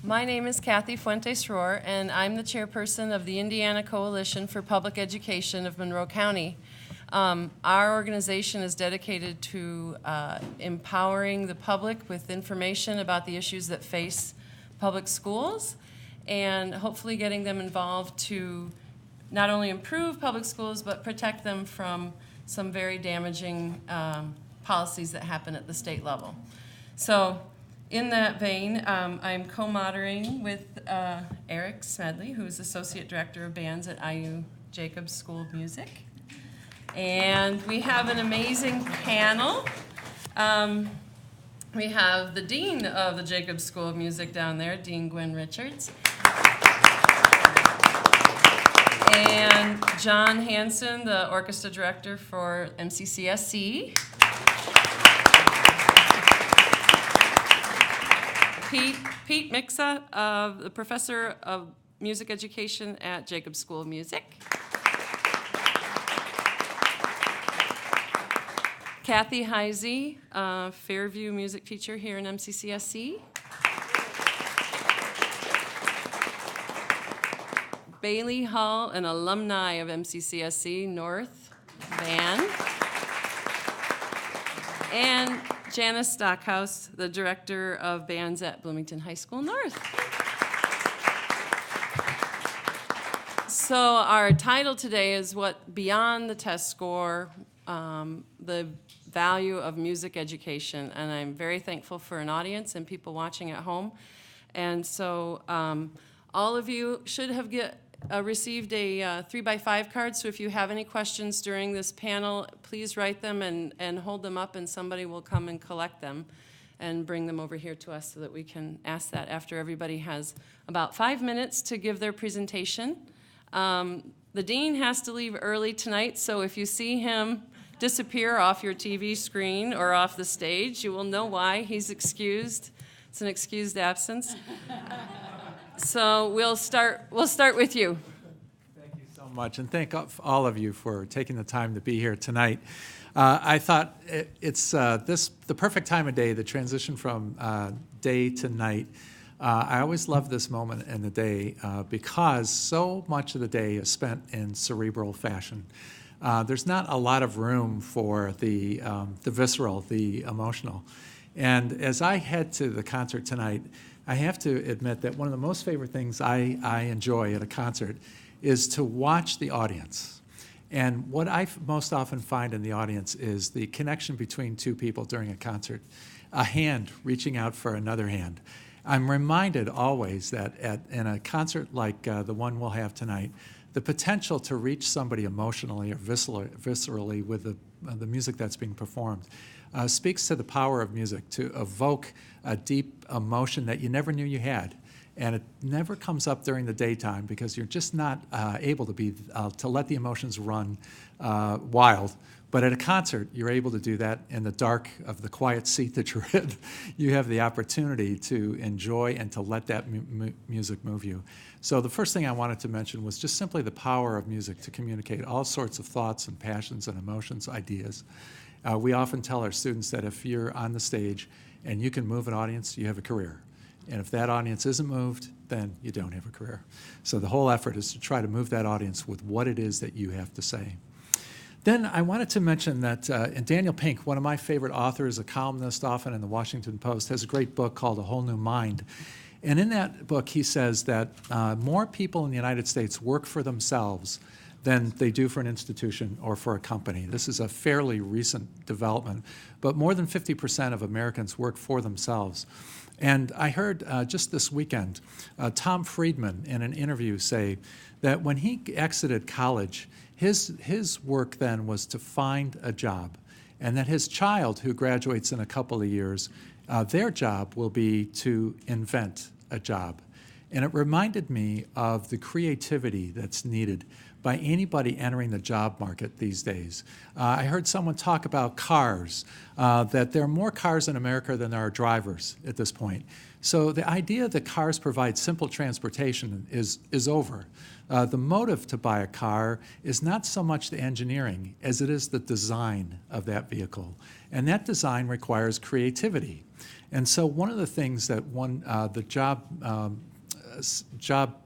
My name is Cathy Fuentes-Rohwer, and I'm the chairperson of the Indiana Coalition for Public Education of Monroe County. Our organization is dedicated to empowering the public with information about the issues that face public schools and hopefully getting them involved to not only improve public schools but protect them from some very damaging policies that happen at the state level. So in that vein, I'm co-moderating with Eric Smedley, who's Associate Director of Bands at IU Jacobs School of Music. And we have an amazing panel. We have the Dean of the Jacobs School of Music down there, Dean Gwyn Richards. And Jon Hansen, the Orchestra Director for MCCSC. Pete Miksa, the Professor of Music Education at Jacobs School of Music. Cathy Heise, Fairview music teacher here in MCCSC. Bailey Hall, an alumni of MCCSC North band. And Janis Stockhouse, the Director of Bands at Bloomington High School North. So our title today is what Beyond the Test Score, the value of music education. And I'm very thankful for an audience and people watching at home. And so all of you should have received a 3x5 card, so if you have any questions during this panel, please write them and hold them up, and somebody will come and collect them and bring them over here to us so that we can ask that after everybody has about 5 minutes to give their presentation. The dean has to leave early tonight, so if you see him disappear off your TV screen or off the stage, you will know why. He's excused. It's an excused absence. So we'll start with you. Thank you so much, and thank all of you for taking the time to be here tonight. I thought it's the perfect time of day, the transition from day to night. I always love this moment in the day because so much of the day is spent in cerebral fashion. There's not a lot of room for the visceral, the emotional. And as I head to the concert tonight, I have to admit that one of the most favorite things I enjoy at a concert is to watch the audience. And what I most often find in the audience is the connection between two people during a concert, a hand reaching out for another hand. I'm reminded always that in a concert like the one we'll have tonight, the potential to reach somebody emotionally or viscerally with the music that's being performed speaks to the power of music to evoke a deep emotion that you never knew you had. And it never comes up during the daytime because you're just not able to let the emotions run wild. But at a concert, you're able to do that in the dark of the quiet seat that you're in. You have the opportunity to enjoy and to let that music move you. So the first thing I wanted to mention was just simply the power of music to communicate all sorts of thoughts and passions and emotions, ideas. We often tell our students that if you're on the stage and you can move an audience, you have a career. And if that audience isn't moved, then you don't have a career. So the whole effort is to try to move that audience with what it is that you have to say. Then I wanted to mention that Daniel Pink, one of my favorite authors, a columnist often in the Washington Post, has a great book called A Whole New Mind. And in that book, he says that more people in the United States work for themselves than they do for an institution or for a company. This is a fairly recent development, but more than 50% of Americans work for themselves. And I heard just this weekend Tom Friedman in an interview say that when he exited college, his work then was to find a job, and that his child, who graduates in a couple of years, their job will be to invent a job. And it reminded me of the creativity that's needed by anybody entering the job market these days. I heard someone talk about cars, that there are more cars in America than there are drivers at this point. So the idea that cars provide simple transportation is over. The motive to buy a car is not so much the engineering as it is the design of that vehicle. And that design requires creativity. And so one of the things that the job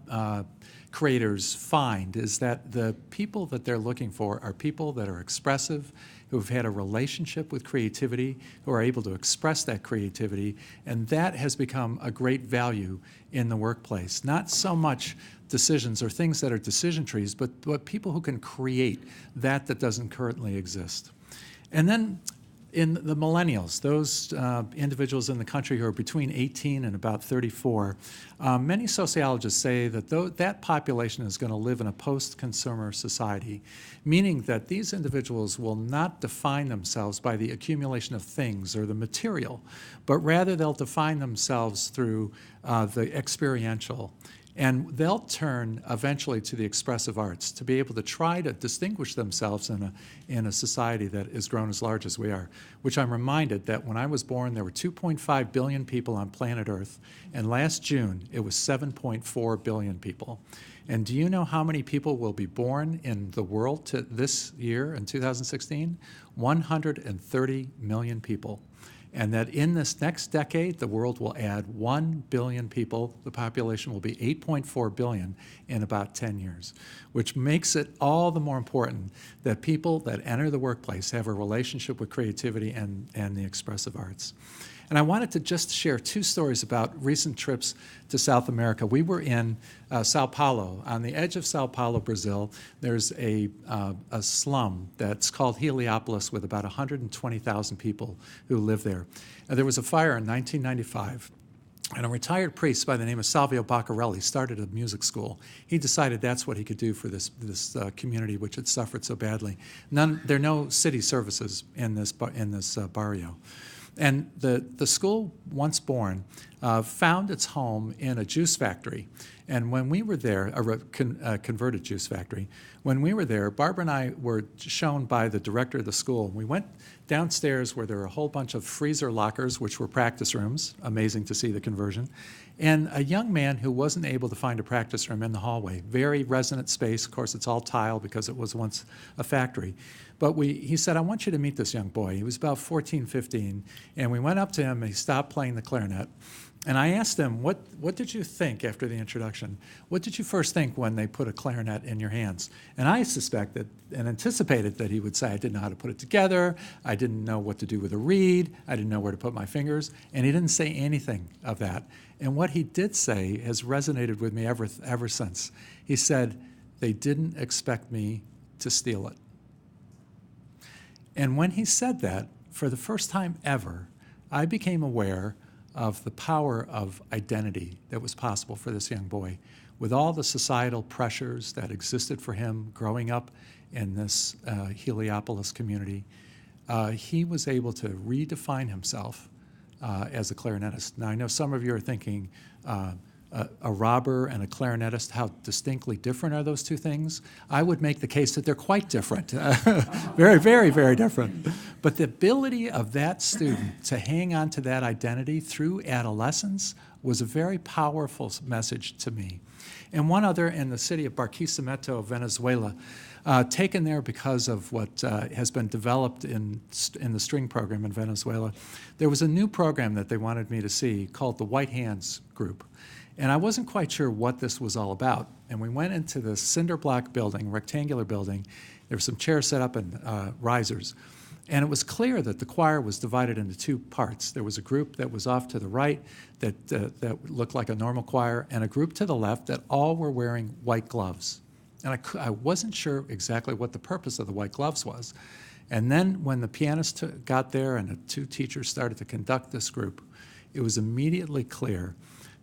creators find is that the people that they're looking for are people that are expressive, who've had a relationship with creativity, who are able to express that creativity, and that has become a great value in the workplace. Not so much decisions or things that are decision trees, but people who can create that doesn't currently exist. And then in the millennials, those individuals in the country who are between 18 and about 34, many sociologists say that that population is going to live in a post-consumer society, meaning that these individuals will not define themselves by the accumulation of things or the material, but rather they'll define themselves through the experiential. And they'll turn eventually to the expressive arts to be able to try to distinguish themselves in a society that is grown as large as we are, which I'm reminded that when I was born, there were 2.5 billion people on planet Earth, and last June, it was 7.4 billion people. And do you know how many people will be born in the world this year, in 2016? 130 million people. And that in this next decade, the world will add 1 billion people. The population will be 8.4 billion in about 10 years, which makes it all the more important that people that enter the workplace have a relationship with creativity and the expressive arts. And I wanted to just share two stories about recent trips to South America. We were in Sao Paulo. On the edge of Sao Paulo, Brazil, there's a slum that's called Heliopolis with about 120,000 people who live there. And there was a fire in 1995. And a retired priest by the name of Salvio Baccarelli started a music school. He decided that's what he could do for this community, which had suffered so badly. There are no city services in this barrio. And the school, once born, found its home in a juice factory. And when we were there, a converted juice factory, when we were there, Barbara and I were shown by the director of the school. We went downstairs where there were a whole bunch of freezer lockers, which were practice rooms, amazing to see the conversion, and a young man who wasn't able to find a practice room in the hallway. Very resonant space. Of course, it's all tile because it was once a factory. But he said, I want you to meet this young boy. He was about 14, 15, and we went up to him, and he stopped playing the clarinet. And I asked him, what did you think after the introduction? What did you first think when they put a clarinet in your hands? And I suspected and anticipated that he would say, I didn't know how to put it together, I didn't know what to do with a reed, I didn't know where to put my fingers, and he didn't say anything of that. And what he did say has resonated with me ever since. He said, they didn't expect me to steal it. And when he said that, for the first time ever, I became aware of the power of identity that was possible for this young boy. With all the societal pressures that existed for him growing up in this Heliopolis community, he was able to redefine himself as a clarinetist. Now, I know some of you are thinking, a robber and a clarinetist, how distinctly different are those two things? I would make the case that they're quite different. Very, very, very different. But the ability of that student to hang on to that identity through adolescence was a very powerful message to me. And one other in the city of Barquisimeto, Venezuela, taken there because of what has been developed in the string program in Venezuela. There was a new program that they wanted me to see called the White Hands Group. And I wasn't quite sure what this was all about. And we went into the cinder block building, rectangular building. There were some chairs set up and risers. And it was clear that the choir was divided into two parts. There was a group that was off to the right that looked like a normal choir, and a group to the left that all were wearing white gloves. And I wasn't sure exactly what the purpose of the white gloves was. And then when the pianist got there and the two teachers started to conduct this group, it was immediately clear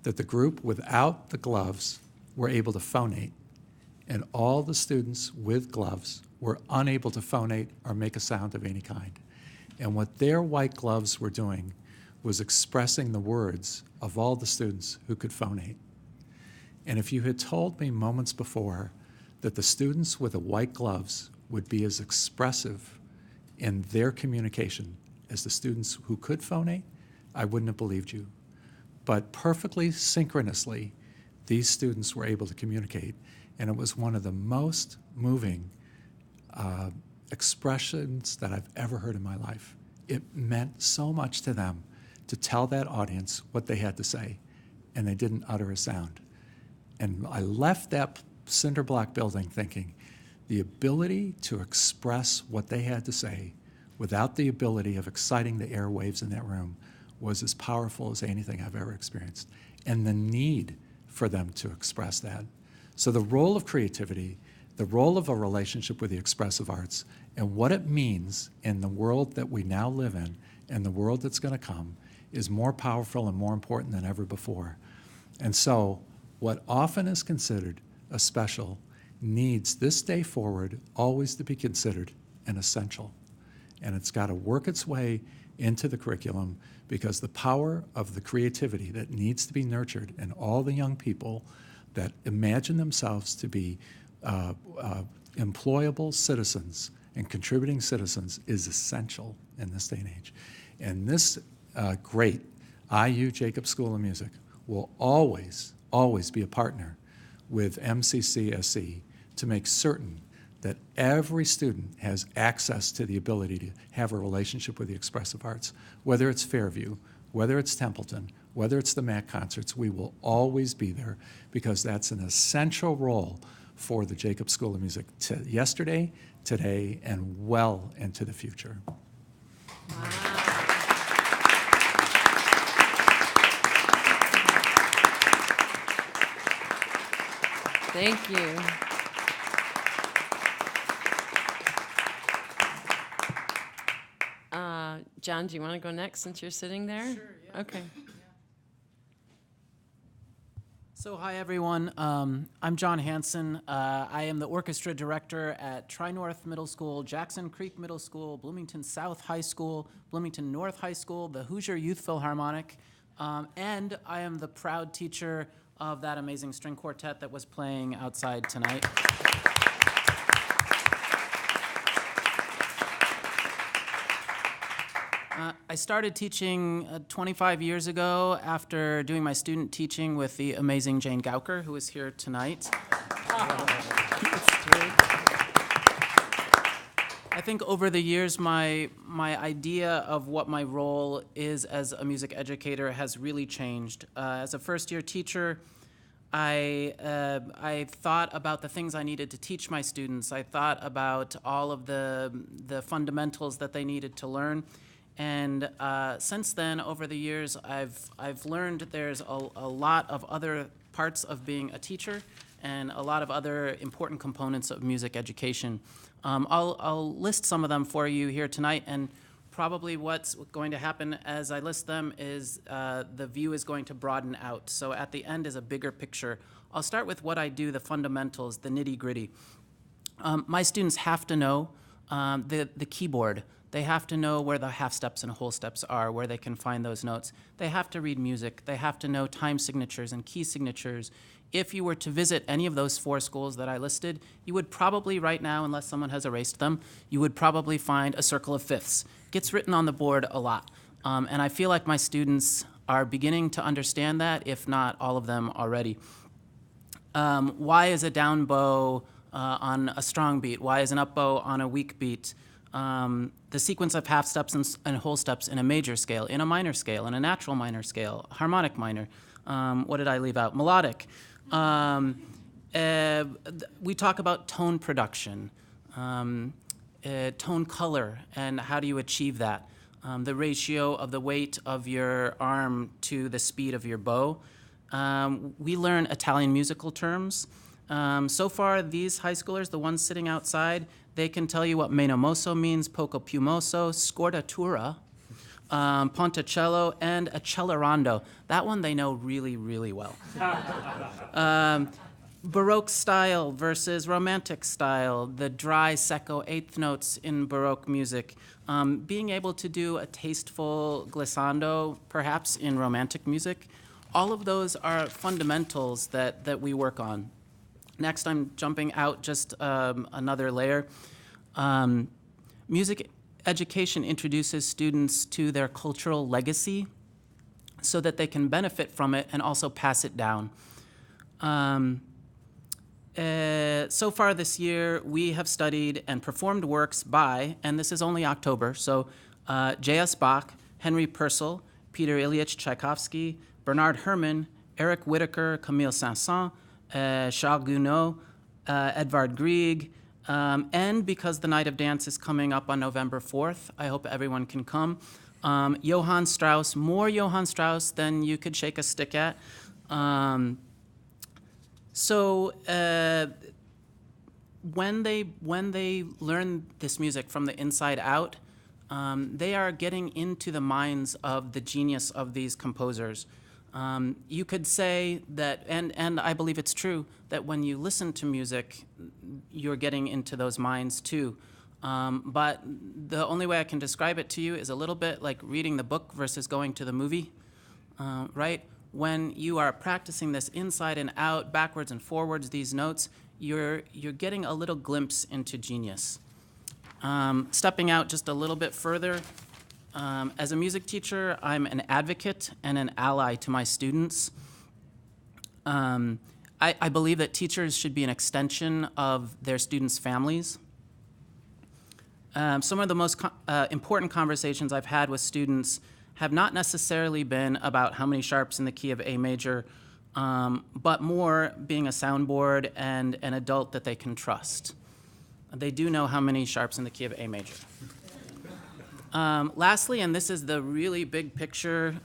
that the group without the gloves were able to phonate, and all the students with gloves were unable to phonate or make a sound of any kind. And what their white gloves were doing was expressing the words of all the students who could phonate. And if you had told me moments before that the students with the white gloves would be as expressive in their communication as the students who could phonate, I wouldn't have believed you. But perfectly synchronously, these students were able to communicate, and it was one of the most moving expressions that I've ever heard in my life. It meant so much to them to tell that audience what they had to say, and they didn't utter a sound. And I left that cinder block building thinking, the ability to express what they had to say without the ability of exciting the airwaves in that room was as powerful as anything I've ever experienced. And the need for them to express that. So the role of creativity, the role of a relationship with the expressive arts, and what it means in the world that we now live in and the world that's going to come is more powerful and more important than ever before. And so what often is considered a special needs this day forward always to be considered an essential. And it's got to work its way into the curriculum because the power of the creativity that needs to be nurtured in all the young people that imagine themselves to be employable citizens and contributing citizens is essential in this day and age. And this great IU Jacob School of Music will always, always be a partner with MCCSE to make certain that every student has access to the ability to have a relationship with the expressive arts. Whether it's Fairview, whether it's Templeton, whether it's the MAC concerts, we will always be there because that's an essential role for the Jacob School of Music yesterday, today, and well into the future. Wow. Thank you. John, do you want to go next since you're sitting there? Sure, yeah. Okay. So hi, everyone. I'm Jon Hansen. I am the orchestra director at Tri-North Middle School, Jackson Creek Middle School, Bloomington South High School, Bloomington North High School, the Hoosier Youth Philharmonic, and I am the proud teacher of that amazing string quartet that was playing outside tonight. I started teaching 25 years ago after doing my student teaching with the amazing Jane Gauker, who is here tonight. I think over the years, my idea of what my role is as a music educator has really changed. As a first-year teacher, I thought about the things I needed to teach my students. I thought about all of the fundamentals that they needed to learn. And since then, over the years, I've learned there's a lot of other parts of being a teacher and a lot of other important components of music education. I'll list some of them for you here tonight, and probably what's going to happen as I list them is the view is going to broaden out. So at the end is a bigger picture. I'll start with what I do, the fundamentals, the nitty-gritty. My students have to know the keyboard. They have to know where the half steps and whole steps are, where they can find those notes. They have to read music. They have to know time signatures and key signatures. If you were to visit any of those 4 schools that I listed, you would probably right now, unless someone has erased them, you would probably find a circle of fifths. It gets written on the board a lot. And I feel like my students are beginning to understand that, if not all of them already. Why is a down bow on a strong beat? Why is an up bow on a weak beat? The sequence of half steps and whole steps in a major scale, in a minor scale, in a natural minor scale, harmonic minor. What did I leave out? Melodic. We talk about tone production, tone color, and how do you achieve that? The ratio of the weight of your arm to the speed of your bow. We learn Italian musical terms. So far, these high schoolers, the ones sitting outside, they can tell you what meno mosso means, poco più mosso, scordatura, ponticello, and accelerando. That one they know really, really well. Baroque style versus Romantic style, the dry, secco eighth notes in Baroque music. Being able to do a tasteful glissando, perhaps in Romantic music. all of those are fundamentals that we work on. Next, I'm jumping out just another layer. Music education introduces students to their cultural legacy so that they can benefit from it and also pass it down. So far this year, we have studied and performed works by, and this is only October, so J.S. Bach, Henry Purcell, Peter Ilyich Tchaikovsky, Bernard Herrmann, Eric Whitacre, Camille Saint-Saëns, Charles Gounod, Edvard Grieg, and because the Night of Dance is coming up on November 4th, I hope everyone can come, Johann Strauss, more Johann Strauss than you could shake a stick at. So when they learn this music from the inside out, they are getting into the minds of the genius of these composers. You could say that, and I believe it's true, that when you listen to music, you're getting into those minds too. But the only way I can describe it to you is a little bit like reading the book versus going to the movie, right? When you are practicing this inside and out, backwards and forwards, these notes, you're getting a little glimpse into genius. Stepping out just a little bit further, as a music teacher, I'm an advocate and an ally to my students. I believe that teachers should be an extension of their students' families. Some of the most important conversations I've had with students have not necessarily been about how many sharps in the key of A major, but more being a soundboard and an adult that they can trust. They do know how many sharps in the key of A major. Lastly, and this is the really big picture,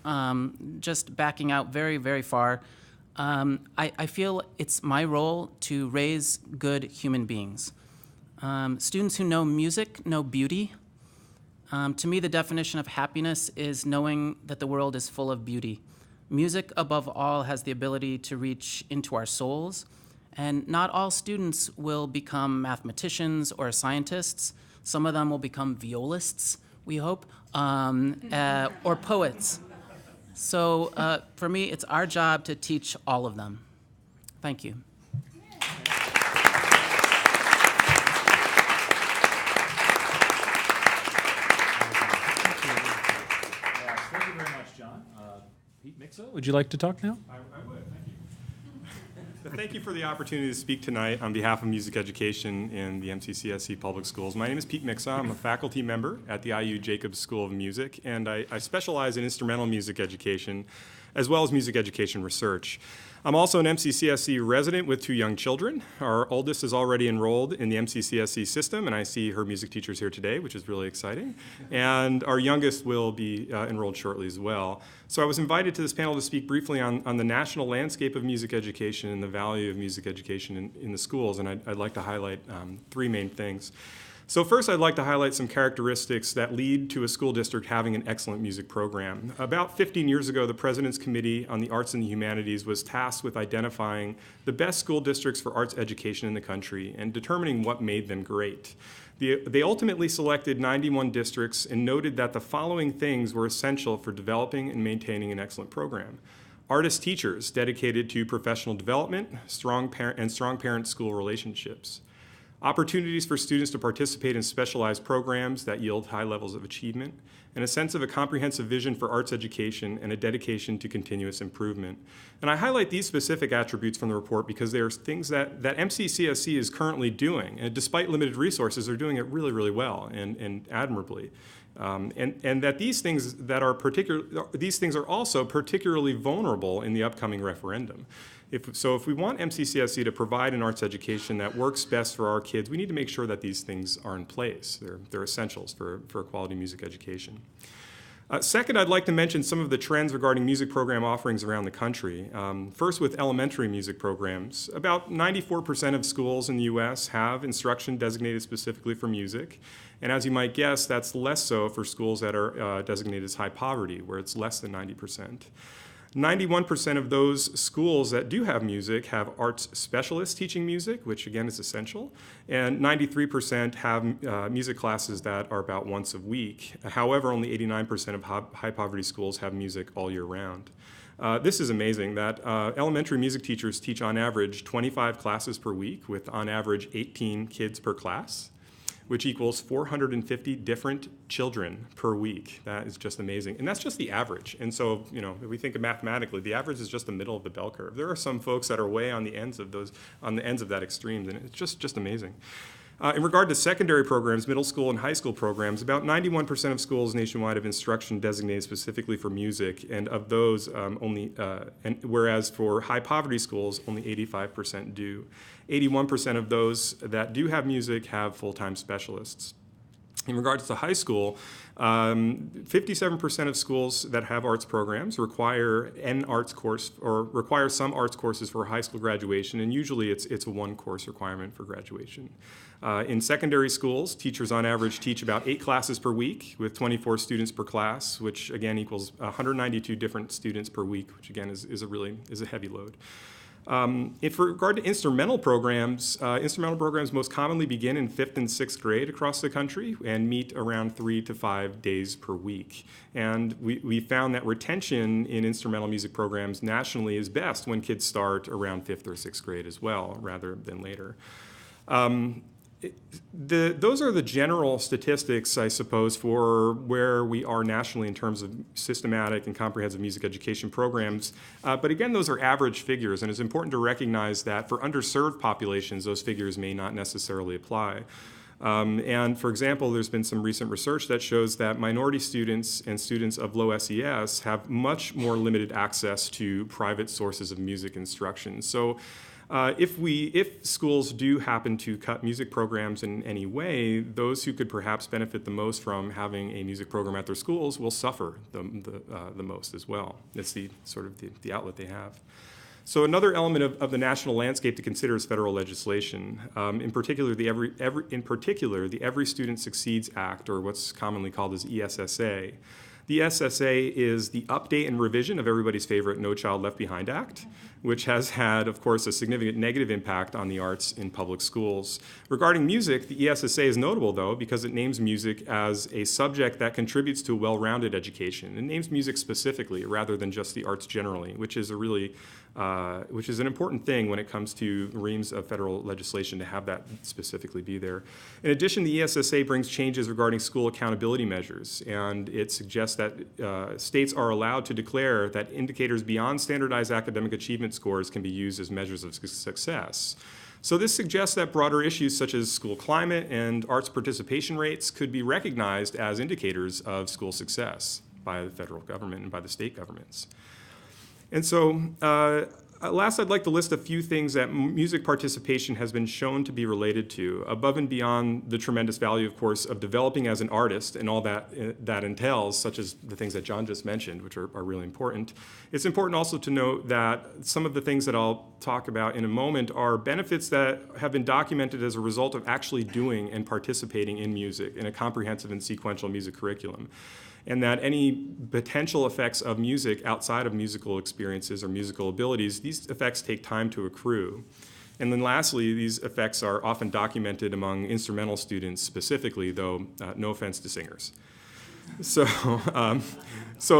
just backing out very, very far, I feel it's my role to raise good human beings. Students who know music know beauty. To me, the definition of happiness is knowing that the world is full of beauty. Music, above all, has the ability to reach into our souls, and not all students will become mathematicians or scientists. Some of them will become violists, we hope, or poets. So for me, it's our job to teach all of them. Thank you. Thank you very much, John. Pete Miksa, would you like to talk now? I would, thank you. Thank you for the opportunity to speak tonight on behalf of music education in the MCCSC Public Schools. My name is Pete Miksa. I'm a faculty member at the IU Jacobs School of Music, and I specialize in instrumental music education as well as music education research. I'm also an MCCSC resident with 2 young children. Our oldest is already enrolled in the MCCSC system, and I see her music teachers here today, which is really exciting. And our youngest will be enrolled shortly as well. So I was invited to this panel to speak briefly on the national landscape of music education and the value of music education in the schools, and I'd like to highlight 3 main things. So first, I'd like to highlight some characteristics that lead to a school district having an excellent music program. About 15 years ago, the President's Committee on the Arts and the Humanities was tasked with identifying the best school districts for arts education in the country and determining what made them great. They ultimately selected 91 districts and noted that the following things were essential for developing and maintaining an excellent program. Artist teachers dedicated to professional development, strong parent-school relationships. Opportunities for students to participate in specialized programs that yield high levels of achievement, and a sense of a comprehensive vision for arts education and a dedication to continuous improvement. And I highlight these specific attributes from the report because they are things that MCCSC is currently doing, and despite limited resources, they're doing it really, really well and admirably. And that these things are also particularly vulnerable in the upcoming referendum. If we want MCCSC to provide an arts education that works best for our kids, we need to make sure that these things are in place. They're essentials for a quality music education. Second, I'd like to mention some of the trends regarding music program offerings around the country. First, with elementary music programs. About 94% of schools in the U.S. have instruction designated specifically for music. And as you might guess, that's less so for schools that are designated as high poverty, where it's less than 90%. 91% of those schools that do have music have arts specialists teaching music, which again is essential, and 93% have music classes that are about once a week. However, only 89% of high poverty schools have music all year round. This is amazing that elementary music teachers teach on average 25 classes per week with on average 18 kids per class, which equals 450 different children per week. That is just amazing. And that's just the average. And so, if we think of mathematically, the average is just the middle of the bell curve. There are some folks that are way on the ends of that extremes, and it's just amazing. In regard to secondary programs, middle school and high school programs, about 91% of schools nationwide have instruction designated specifically for music, and of those, whereas for high poverty schools, only 85% do. 81% of those that do have music have full-time specialists. In regards to high school, 57% of schools that have arts programs require an arts course or require some arts courses for high school graduation, and usually it's a one-course requirement for graduation. In secondary schools, teachers on average teach about 8 classes per week with 24 students per class, which again equals 192 different students per week, which again is a heavy load. In regard to instrumental programs most commonly begin in 5th and 6th grade across the country and meet around 3 to 5 days per week. And we found that retention in instrumental music programs nationally is best when kids start around 5th or 6th grade as well, rather than later. Those are the general statistics, I suppose, for where we are nationally in terms of systematic and comprehensive music education programs. But again, those are average figures, and it's important to recognize that for underserved populations, those figures may not necessarily apply. And for example, there's been some recent research that shows that minority students and students of low SES have much more limited access to private sources of music instruction. So if schools do happen to cut music programs in any way, those who could perhaps benefit the most from having a music program at their schools will suffer the most as well. It's the outlet they have. So another element of the national landscape to consider is federal legislation. In particular, the Every Student Succeeds Act, or what's commonly called as ESSA. The ESSA is the update and revision of everybody's favorite No Child Left Behind Act, which has had, of course, a significant negative impact on the arts in public schools. Regarding music, the ESSA is notable, though, because it names music as a subject that contributes to a well-rounded education. It names music specifically rather than just the arts generally, which is an important thing when it comes to reams of federal legislation to have that specifically be there. In addition, the ESSA brings changes regarding school accountability measures, and it suggests that states are allowed to declare that indicators beyond standardized academic achievement scores can be used as measures of success. So this suggests that broader issues such as school climate and arts participation rates could be recognized as indicators of school success by the federal government and by the state governments. And so last, I'd like to list a few things that music participation has been shown to be related to, above and beyond the tremendous value, of course, of developing as an artist and all that entails, such as the things that John just mentioned, which are really important. It's important also to note that some of the things that I'll talk about in a moment are benefits that have been documented as a result of actually doing and participating in music in a comprehensive and sequential music curriculum, and that any potential effects of music outside of musical experiences or musical abilities, these effects take time to accrue. And then lastly, these effects are often documented among instrumental students specifically, though no offense to singers. So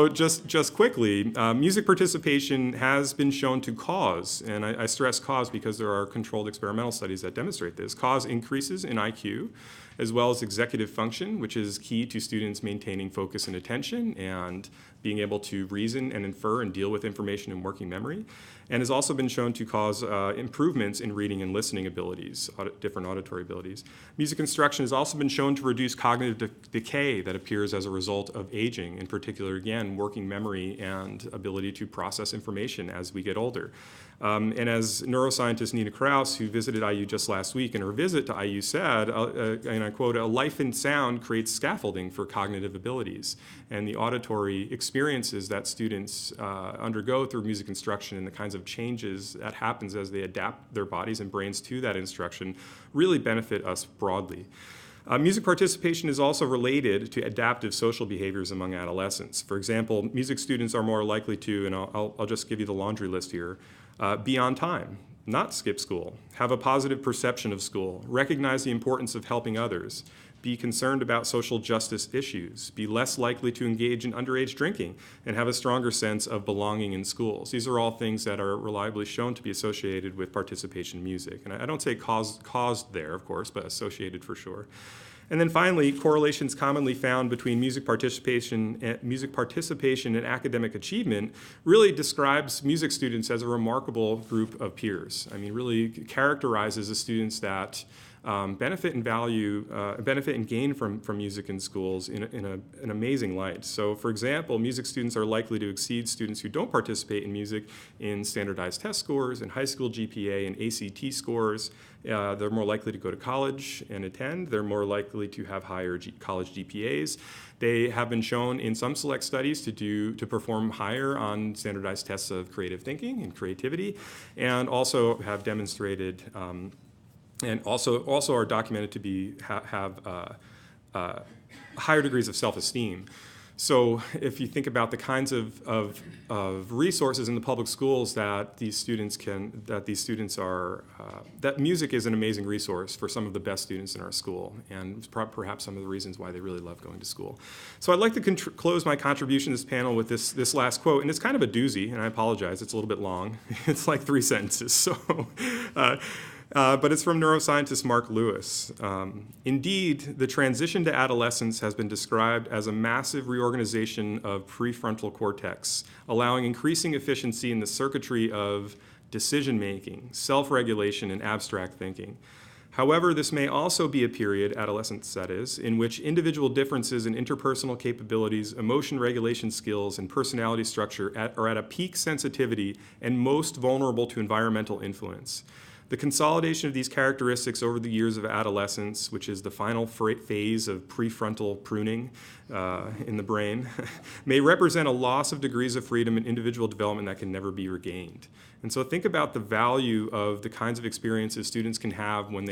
just quickly, music participation has been shown to cause, and I stress cause because there are controlled experimental studies that demonstrate this, cause increases in IQ, as well as executive function, which is key to students maintaining focus and attention and being able to reason and infer and deal with information in working memory, and has also been shown to cause improvements in reading and listening abilities, different auditory abilities. Music instruction has also been shown to reduce cognitive decay that appears as a result of aging, in particular, again, working memory and ability to process information as we get older. And as neuroscientist Nina Kraus, who visited IU just last week, in her visit to IU said, and I quote, "A life in sound creates scaffolding for cognitive abilities." And the auditory experiences that students undergo through music instruction and the kinds of changes that happens as they adapt their bodies and brains to that instruction really benefit us broadly. Music participation is also related to adaptive social behaviors among adolescents. For example, music students are more likely to, and I'll just give you the laundry list here, be on time, not skip school, have a positive perception of school, recognize the importance of helping others, be concerned about social justice issues, be less likely to engage in underage drinking, and have a stronger sense of belonging in schools. These are all things that are reliably shown to be associated with participation in music. And I don't say caused there, of course, but associated for sure. And then finally, correlations commonly found between music participation and academic achievement really describes music students as a remarkable group of peers. I mean, really characterizes the students that benefit and gain from music in schools in an amazing light. So for example, music students are likely to exceed students who don't participate in music in standardized test scores, in high school GPA and ACT scores. They're more likely to go to college and attend. They're more likely to have higher college GPAs. They have been shown in some select studies to perform higher on standardized tests of creative thinking and creativity, and also have demonstrated and also are documented to have higher degrees of self-esteem. So if you think about the kinds of resources in the public schools that that music is an amazing resource for some of the best students in our school, and perhaps some of the reasons why they really love going to school. So I'd like to close my contribution to this panel with this last quote, and it's kind of a doozy, and I apologize, it's a little bit long. It's like 3 sentences, so. But it's from neuroscientist Mark Lewis. Indeed, the transition to adolescence has been described as a massive reorganization of prefrontal cortex, allowing increasing efficiency in the circuitry of decision-making, self-regulation, and abstract thinking. However, this may also be a period, adolescence that is, in which individual differences in interpersonal capabilities, emotion regulation skills, and personality structure are at a peak sensitivity and most vulnerable to environmental influence. The consolidation of these characteristics over the years of adolescence, which is the final phase of prefrontal pruning in the brain, may represent a loss of degrees of freedom and individual development that can never be regained. And so think about the value of the kinds of experiences students can have when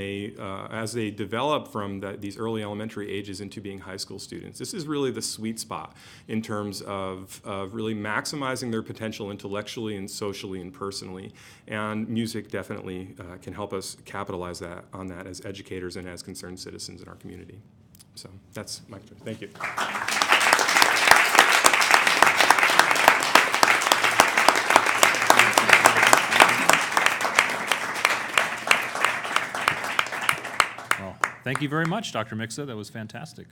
as they develop from these early elementary ages into being high school students. This is really the sweet spot in terms of really maximizing their potential intellectually and socially and personally. And music definitely can help us capitalize on that as educators and as concerned citizens in our community. So that's my turn. Thank you. Thank you very much, Dr. Miksa. That was fantastic.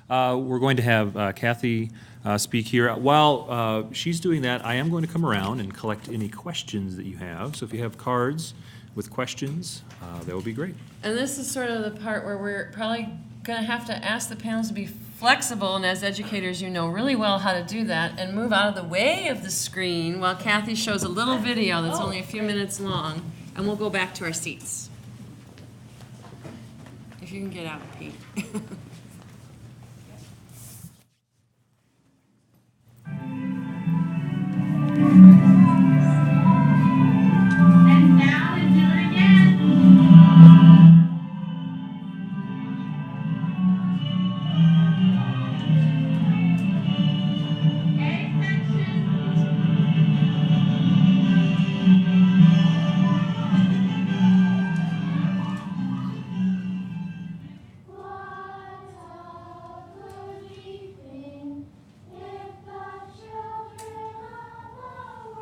We're going to have Cathy speak here. While she's doing that, I am going to come around and collect any questions that you have. So if you have cards with questions, that would be great. And this is sort of the part where we're probably going to have to ask the panels to be flexible, and as educators, you know really well how to do that, and move out of the way of the screen while Cathy shows a little video that's only a few minutes long, and we'll go back to our seats. If you can get out, Pete. And now and do it again. A section.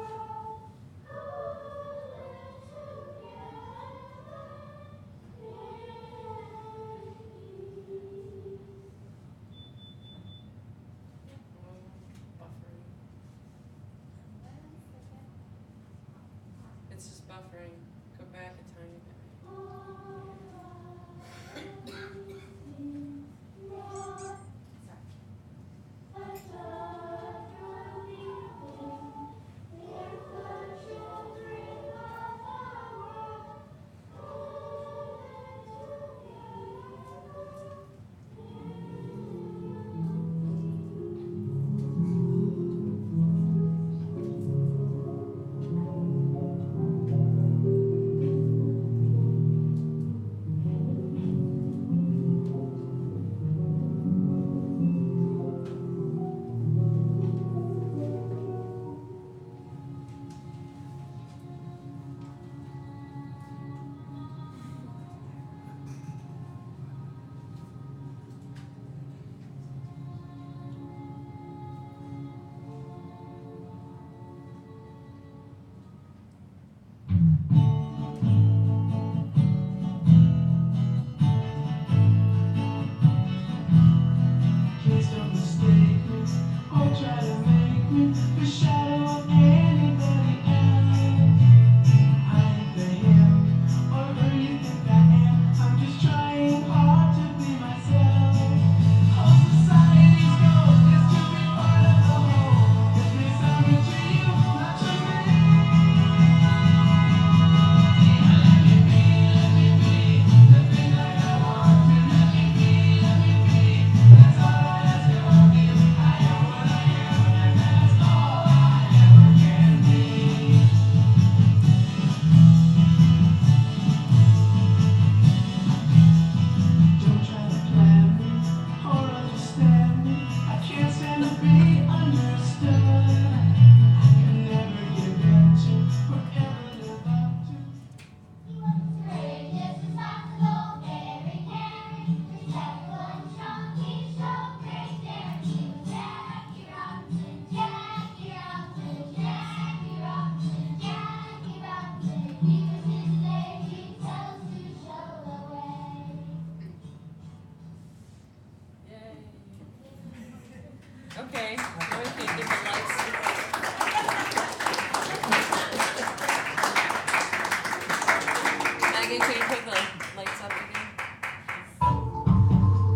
Megan, can you put the lights up again?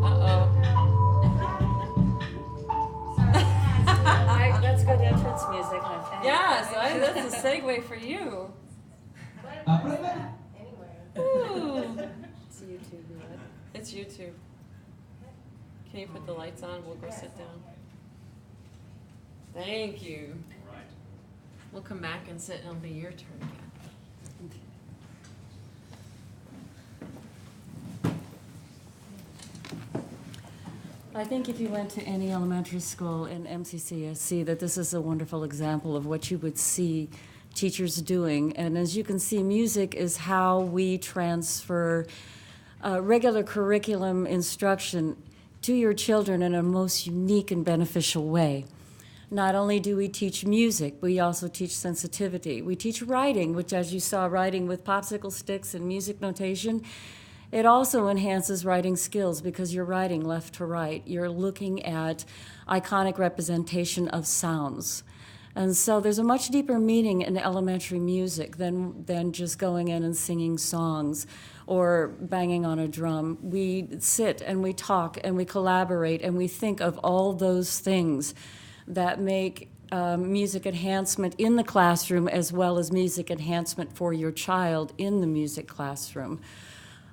Uh-oh. That's good entrance music, I think. Yes, that's a segue for you. Ooh. It's YouTube, right? It's YouTube. Can you put the lights on? We'll go sit down. Thank you. We'll come back and sit, and it'll be your turn again. I think if you went to any elementary school in MCCSC, that this is a wonderful example of what you would see teachers doing. And as you can see, music is how we transfer regular curriculum instruction to your children in a most unique and beneficial way. Not only do we teach music, we also teach sensitivity. We teach writing, which, as you saw, writing with popsicle sticks and music notation. It also enhances writing skills because you're writing left to right. You're looking at iconic representation of sounds. And so there's a much deeper meaning in elementary music than just going in and singing songs or banging on a drum. We sit and we talk and we collaborate and we think of all those things that make music enhancement in the classroom as well as music enhancement for your child in the music classroom.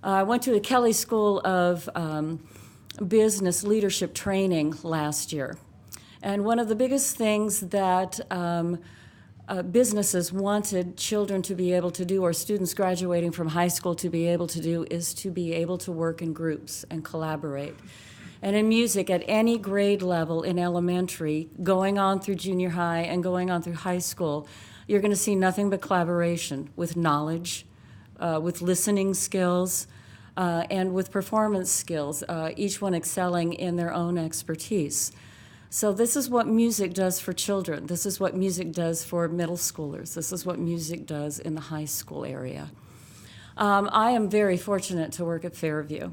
I went to the Kelley School of Business Leadership Training last year. And one of the biggest things that businesses wanted children to be able to do, or students graduating from high school to be able to do, is to be able to work in groups and collaborate. And in music, at any grade level in elementary, going on through junior high and going on through high school, you're going to see nothing but collaboration with knowledge, with listening skills, and with performance skills, each one excelling in their own expertise. So this is what music does for children. This is what music does for middle schoolers. This is what music does in the high school area. I am very fortunate to work at Fairview.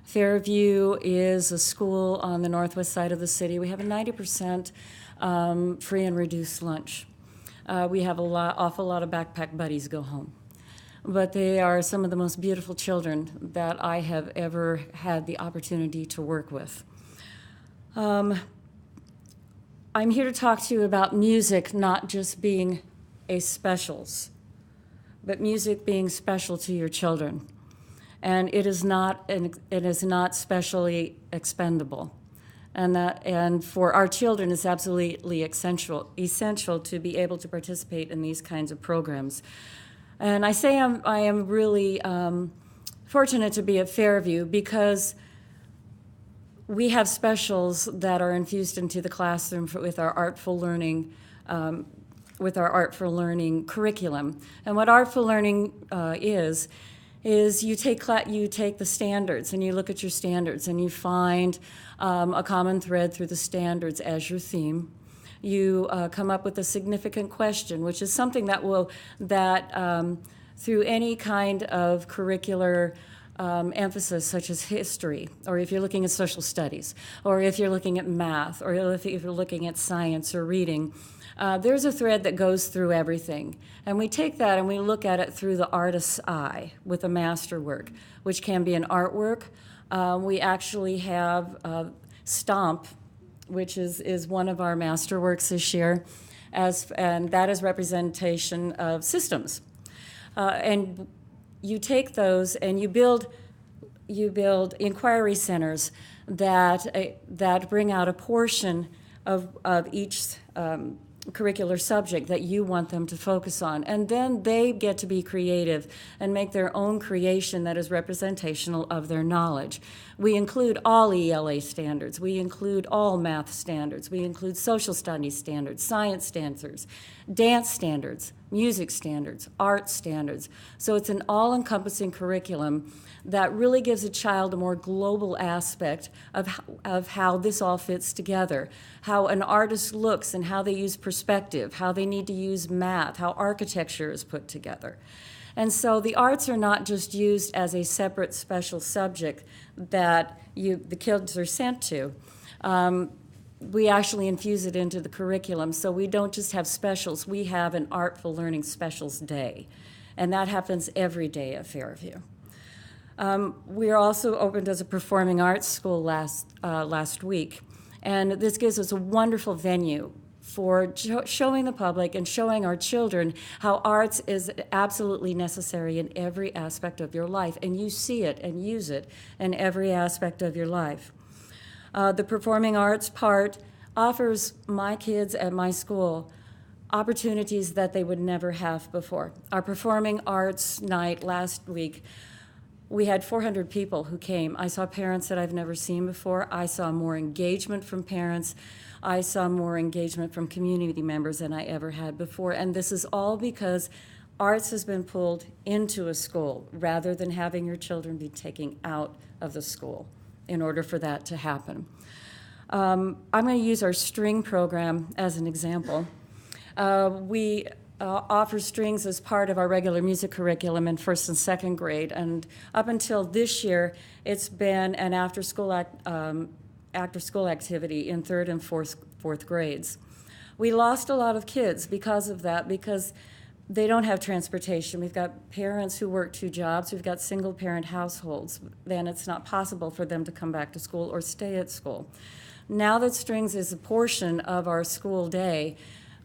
Fairview is a school on the northwest side of the city. We have a 90% free and reduced lunch. We have awful lot of backpack buddies go home. But they are some of the most beautiful children that I have ever had the opportunity to work with. I'm here to talk to you about music not just being a specials, but music being special to your children. And it is not specially expendable. And for our children, it's absolutely essential to be able to participate in these kinds of programs. And I say I am really fortunate to be at Fairview because we have specials that are infused into the classroom with our Artful Learning curriculum. And what Artful Learning is you take the standards and you look at your standards and you find a common thread through the standards as your theme. You come up with a significant question, which is something that through any kind of curricular emphasis, such as history, or if you're looking at social studies, or if you're looking at math, or if you're looking at science or reading, there's a thread that goes through everything. And we take that and we look at it through the artist's eye with a masterwork, which can be an artwork. We actually have Stomp, which is one of our masterworks this year, and that is representation of systems. And you take those and you build inquiry centers that bring out a portion of each curricular subject that you want them to focus on. And then they get to be creative and make their own creation that is representational of their knowledge. We include all ELA standards. We include all math standards. We include social studies standards, science standards, dance standards, music standards, art standards. So it's an all-encompassing curriculum that really gives a child a more global aspect of how this all fits together, how an artist looks and how they use perspective, how they need to use math, how architecture is put together. And so the arts are not just used as a separate special subject that the kids are sent to. We actually infuse it into the curriculum, so we don't just have specials, we have an Artful Learning Specials Day. and that happens every day at Fairview. We are also opened as a performing arts school last week, and this gives us a wonderful venue for showing the public and showing our children how arts is absolutely necessary in every aspect of your life, and you see it and use it in every aspect of your life. The performing arts part offers my kids at my school opportunities that they would never have before. Our performing arts night last week, we had 400 people who came. I saw parents that I've never seen before. I saw more engagement from parents. I saw more engagement from community members than I ever had before. And this is all because arts has been pulled into a school rather than having your children be taken out of the school in order for that to happen. I'm going to use our string program as an example. We offer strings as part of our regular music curriculum in first and second grade, and up until this year, it's been an after-school activity in third and fourth grades. We lost a lot of kids because of that, because they don't have transportation. We've got parents who work 2 jobs. We've got single-parent households. Then it's not possible for them to come back to school or stay at school. Now that strings is a portion of our school day,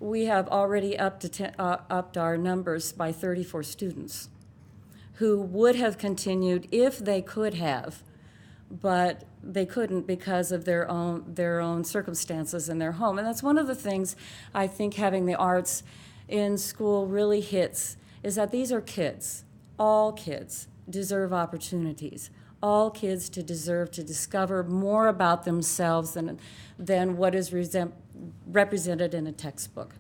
we have already upped our numbers by 34 students who would have continued if they could have, but they couldn't because of their own circumstances in their home. And that's one of the things I think having the arts in school really hits, is that these are kids. All kids deserve opportunities. All kids deserve to discover more about themselves than what is represented in a textbook.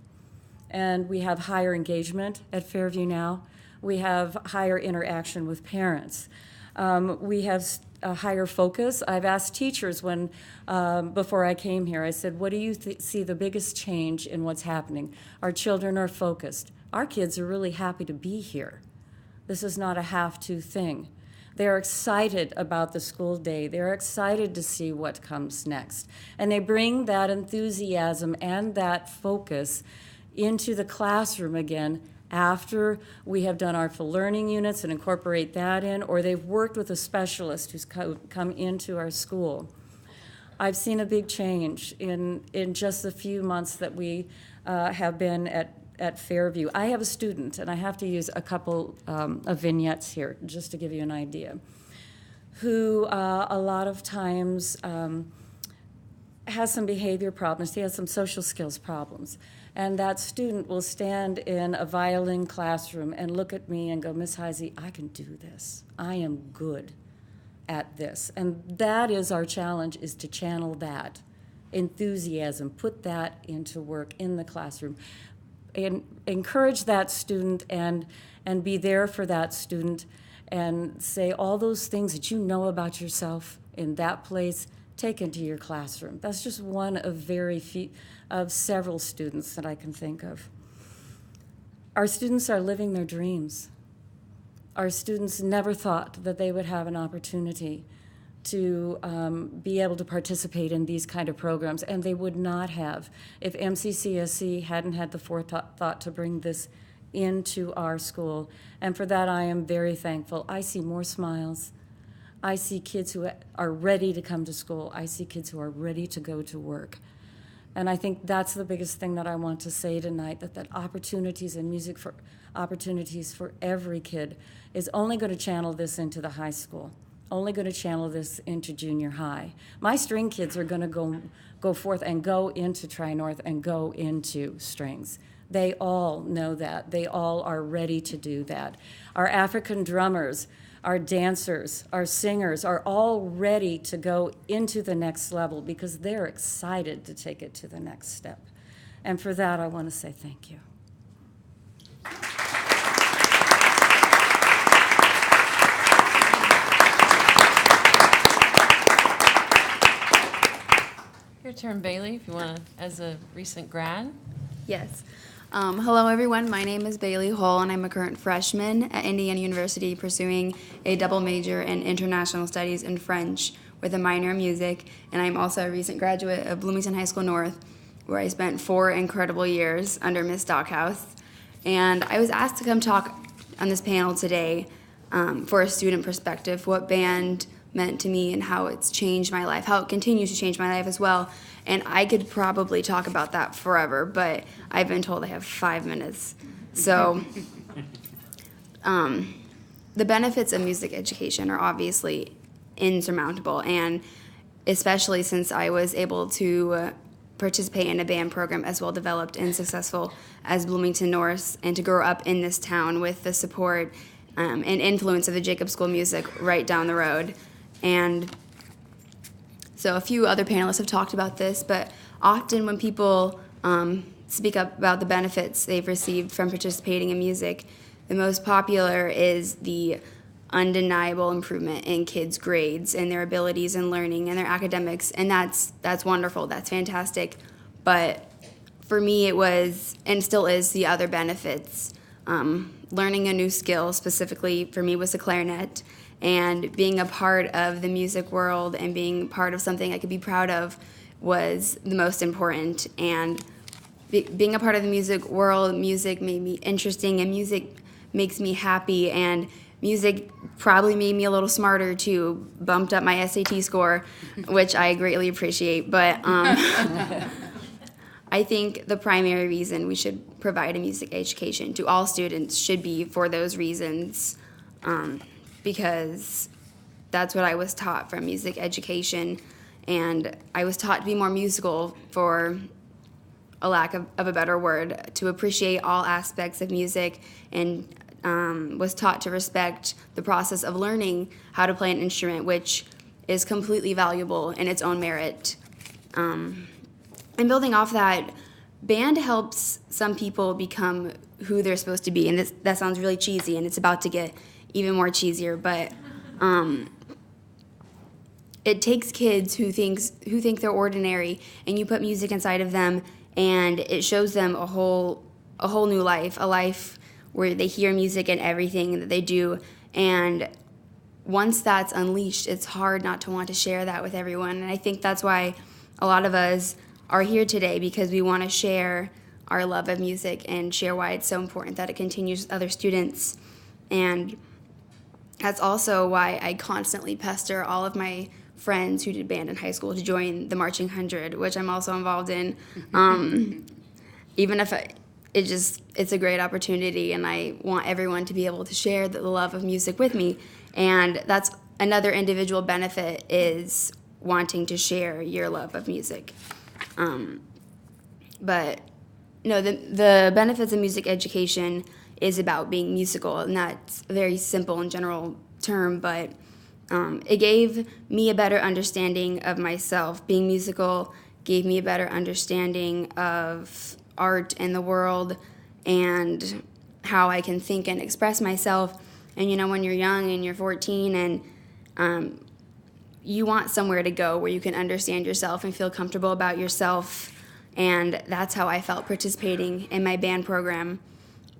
And we have higher engagement at Fairview now. We have higher interaction with parents. We have a higher focus. I've asked teachers before I came here, I said, what do you see the biggest change in what's happening? Our children are focused. Our kids are really happy to be here. This is not a have-to thing. They're excited about the school day. They're excited to see what comes next. And they bring that enthusiasm and that focus into the classroom again after we have done Artful Learning units and incorporate that in, or they've worked with a specialist who's come into our school. I've seen a big change in just the few months that we have been at Fairview. I have a student, and I have to use a couple of vignettes here just to give you an idea, who a lot of times has some behavior problems. He has some social skills problems. And that student will stand in a violin classroom and look at me and go, Miss Heise, I can do this. I am good at this. And that is our challenge, is to channel that enthusiasm, put that into work in the classroom, and encourage that student and be there for that student and say all those things that you know about yourself in that place, take into your classroom. That's just one of several students that I can think of. Our students are living their dreams. Our students never thought that they would have an opportunity to be able to participate in these kind of programs, and they would not have if MCCSC hadn't had the forethought to bring this into our school. And for that, I am very thankful. I see more smiles. I see kids who are ready to come to school. I see kids who are ready to go to work. And I think that's the biggest thing that I want to say tonight, that opportunities in music for opportunities for every kid is only going to channel this into the high school, only going to channel this into junior high. My string kids are going to go forth and go into Tri-North and go into strings. They all know that. They all are ready to do that. Our African drummers, our dancers, our singers are all ready to go into the next level because they're excited to take it to the next step. And for that, I want to say thank you. Your turn, Bailey, if you want to, as a recent grad. Yes. Hello, everyone. My name is Bailey Hull, and I'm a current freshman at Indiana University pursuing a double major in international studies and French with a minor in music. And I'm also a recent graduate of Bloomington High School North, where I spent 4 incredible years under Miss Stockhouse. And I was asked to come talk panel today for a student perspective, what band meant to me and how it's changed my life, how it continues to change my life as well. And I could probably talk about that forever, but I've been told I have 5 minutes. So the benefits of music education are obviously insurmountable, and especially since I was able to participate in a band program as well developed and successful as Bloomington North, and to grow up in this town with the support and influence of the Jacob School of Music right down the road. And so a few other panelists have talked about this, but often when people speak up about the benefits they've received from participating in music, the most popular is the undeniable improvement in kids' grades and their abilities in learning and their academics, and that's wonderful, that's fantastic. But for me it was, and still is, the other benefits. Learning a new skill, specifically for me was the clarinet, and being a part of the music world and being part of something I could be proud of was the most important. And being a part of the music world, music made me interesting, and music makes me happy, and music probably made me a little smarter too, bumped up my SAT score, which I greatly appreciate. But I think the primary reason we should provide a music education to all students should be for those reasons, because that's what I was taught from music education, and I was taught to be more musical, for a lack of a better word, to appreciate all aspects of music, and was taught to respect the process of learning how to play an instrument, which is completely valuable in its own merit. And building off that, band helps some people become who they're supposed to be, and that sounds really cheesy, and it's about to get even more cheesier, but it takes kids who think they're ordinary, and you put music inside of them, and it shows them a whole new life, a life where they hear music in everything that they do. And once that's unleashed, it's hard not to want to share that with everyone. And I think that's why a lot of us are here today, because we want to share our love of music and share why it's so important that it continues with other students. And that's also why I constantly pester all of my friends who did band in high school to join the Marching 100, which I'm also involved in. Even if it's a great opportunity, and I want everyone to be able to share the love of music with me. And that's another individual benefit, is wanting to share your love of music. But no, the benefits of music education is about being musical, and that's a very simple and general term, but it gave me a better understanding of myself. Being musical gave me a better understanding of art and the world, and how I can think and express myself. And when you're young and you're 14, and you want somewhere to go where you can understand yourself and feel comfortable about yourself, and that's how I felt participating in my band program.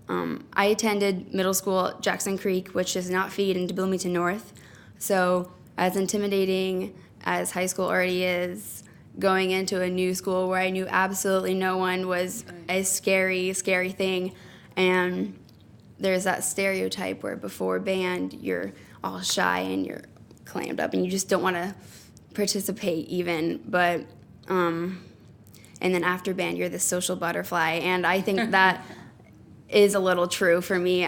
I attended middle school at Jackson Creek, which does not feed into Bloomington North, so as intimidating as high school already is, going into a new school where I knew absolutely no one was a scary, scary thing. And there's that stereotype where before band you're all shy and you're clammed up and you just don't want to participate even. But and then after band you're this social butterfly, and I think that is a little true for me.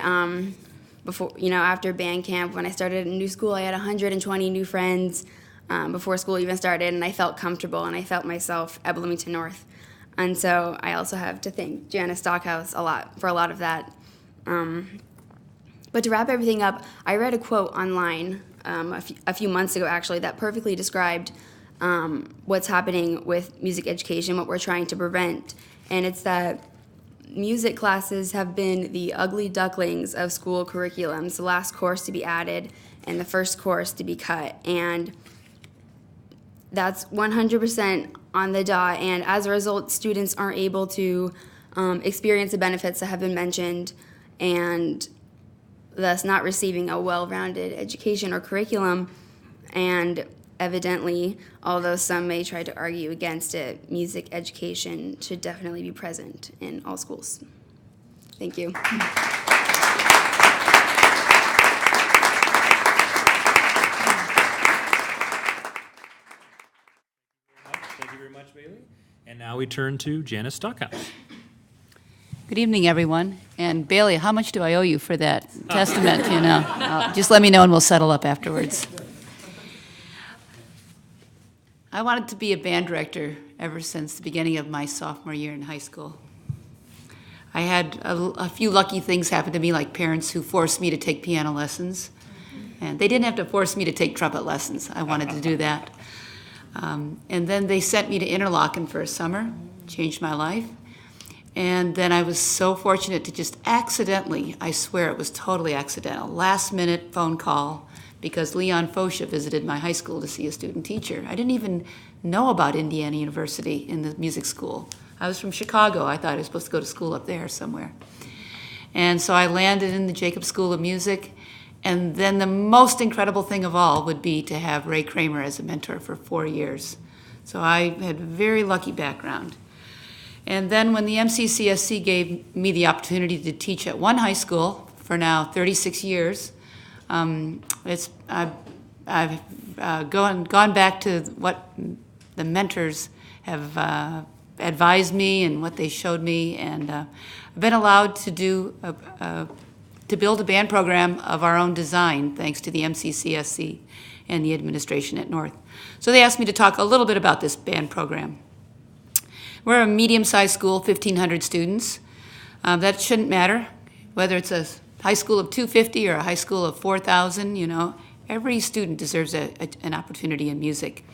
Before, after band camp, when I started a new school, I had 120 new friends. Before school even started, and I felt comfortable, and I felt myself at Bloomington North. And so I also have to thank Janis Stockhouse a lot for a lot of that. But to wrap everything up, I read a quote online a few months ago, actually, that perfectly described what's happening with music education, what we're trying to prevent. And it's that music classes have been the ugly ducklings of school curriculums, the last course to be added and the first course to be cut. And that's 100% on the dot, and as a result, students aren't able to experience the benefits that have been mentioned, and thus not receiving a well-rounded education or curriculum. And evidently, although some may try to argue against it, music education should definitely be present in all schools. Thank you. And now we turn to Janis Stockhouse. Good evening, everyone. And Bailey, how much do I owe you for that testament, you know? Just let me know and we'll settle up afterwards. I wanted to be a band director ever since the beginning of my sophomore year in high school. I had a few lucky things happen to me, like parents who forced me to take piano lessons. And they didn't have to force me to take trumpet lessons. I wanted to do that. And then they sent me to Interlochen for a summer, changed my life. And then I was so fortunate to just accidentally, I swear it was totally accidental, last-minute phone call, because Leon Fosha visited my high school to see a student teacher. I didn't even know about Indiana University in the music school. I was from Chicago. I thought I was supposed to go to school up there somewhere. And so I landed in the Jacobs School of Music. And then the most incredible thing of all would be to have Ray Kramer as a mentor for 4 years. So I had a very lucky background. And then when the MCCSC gave me the opportunity to teach at one high school for now 36 years, I've gone back to what the mentors have advised me and what they showed me, and I've been allowed to to build a band program of our own design, thanks to the MCCSC and the administration at North. So they asked me to talk a little bit about this band program. We're a medium-sized school, 1,500 students. That shouldn't matter, whether it's a high school of 250 or a high school of 4,000, you know, every student deserves an opportunity in music.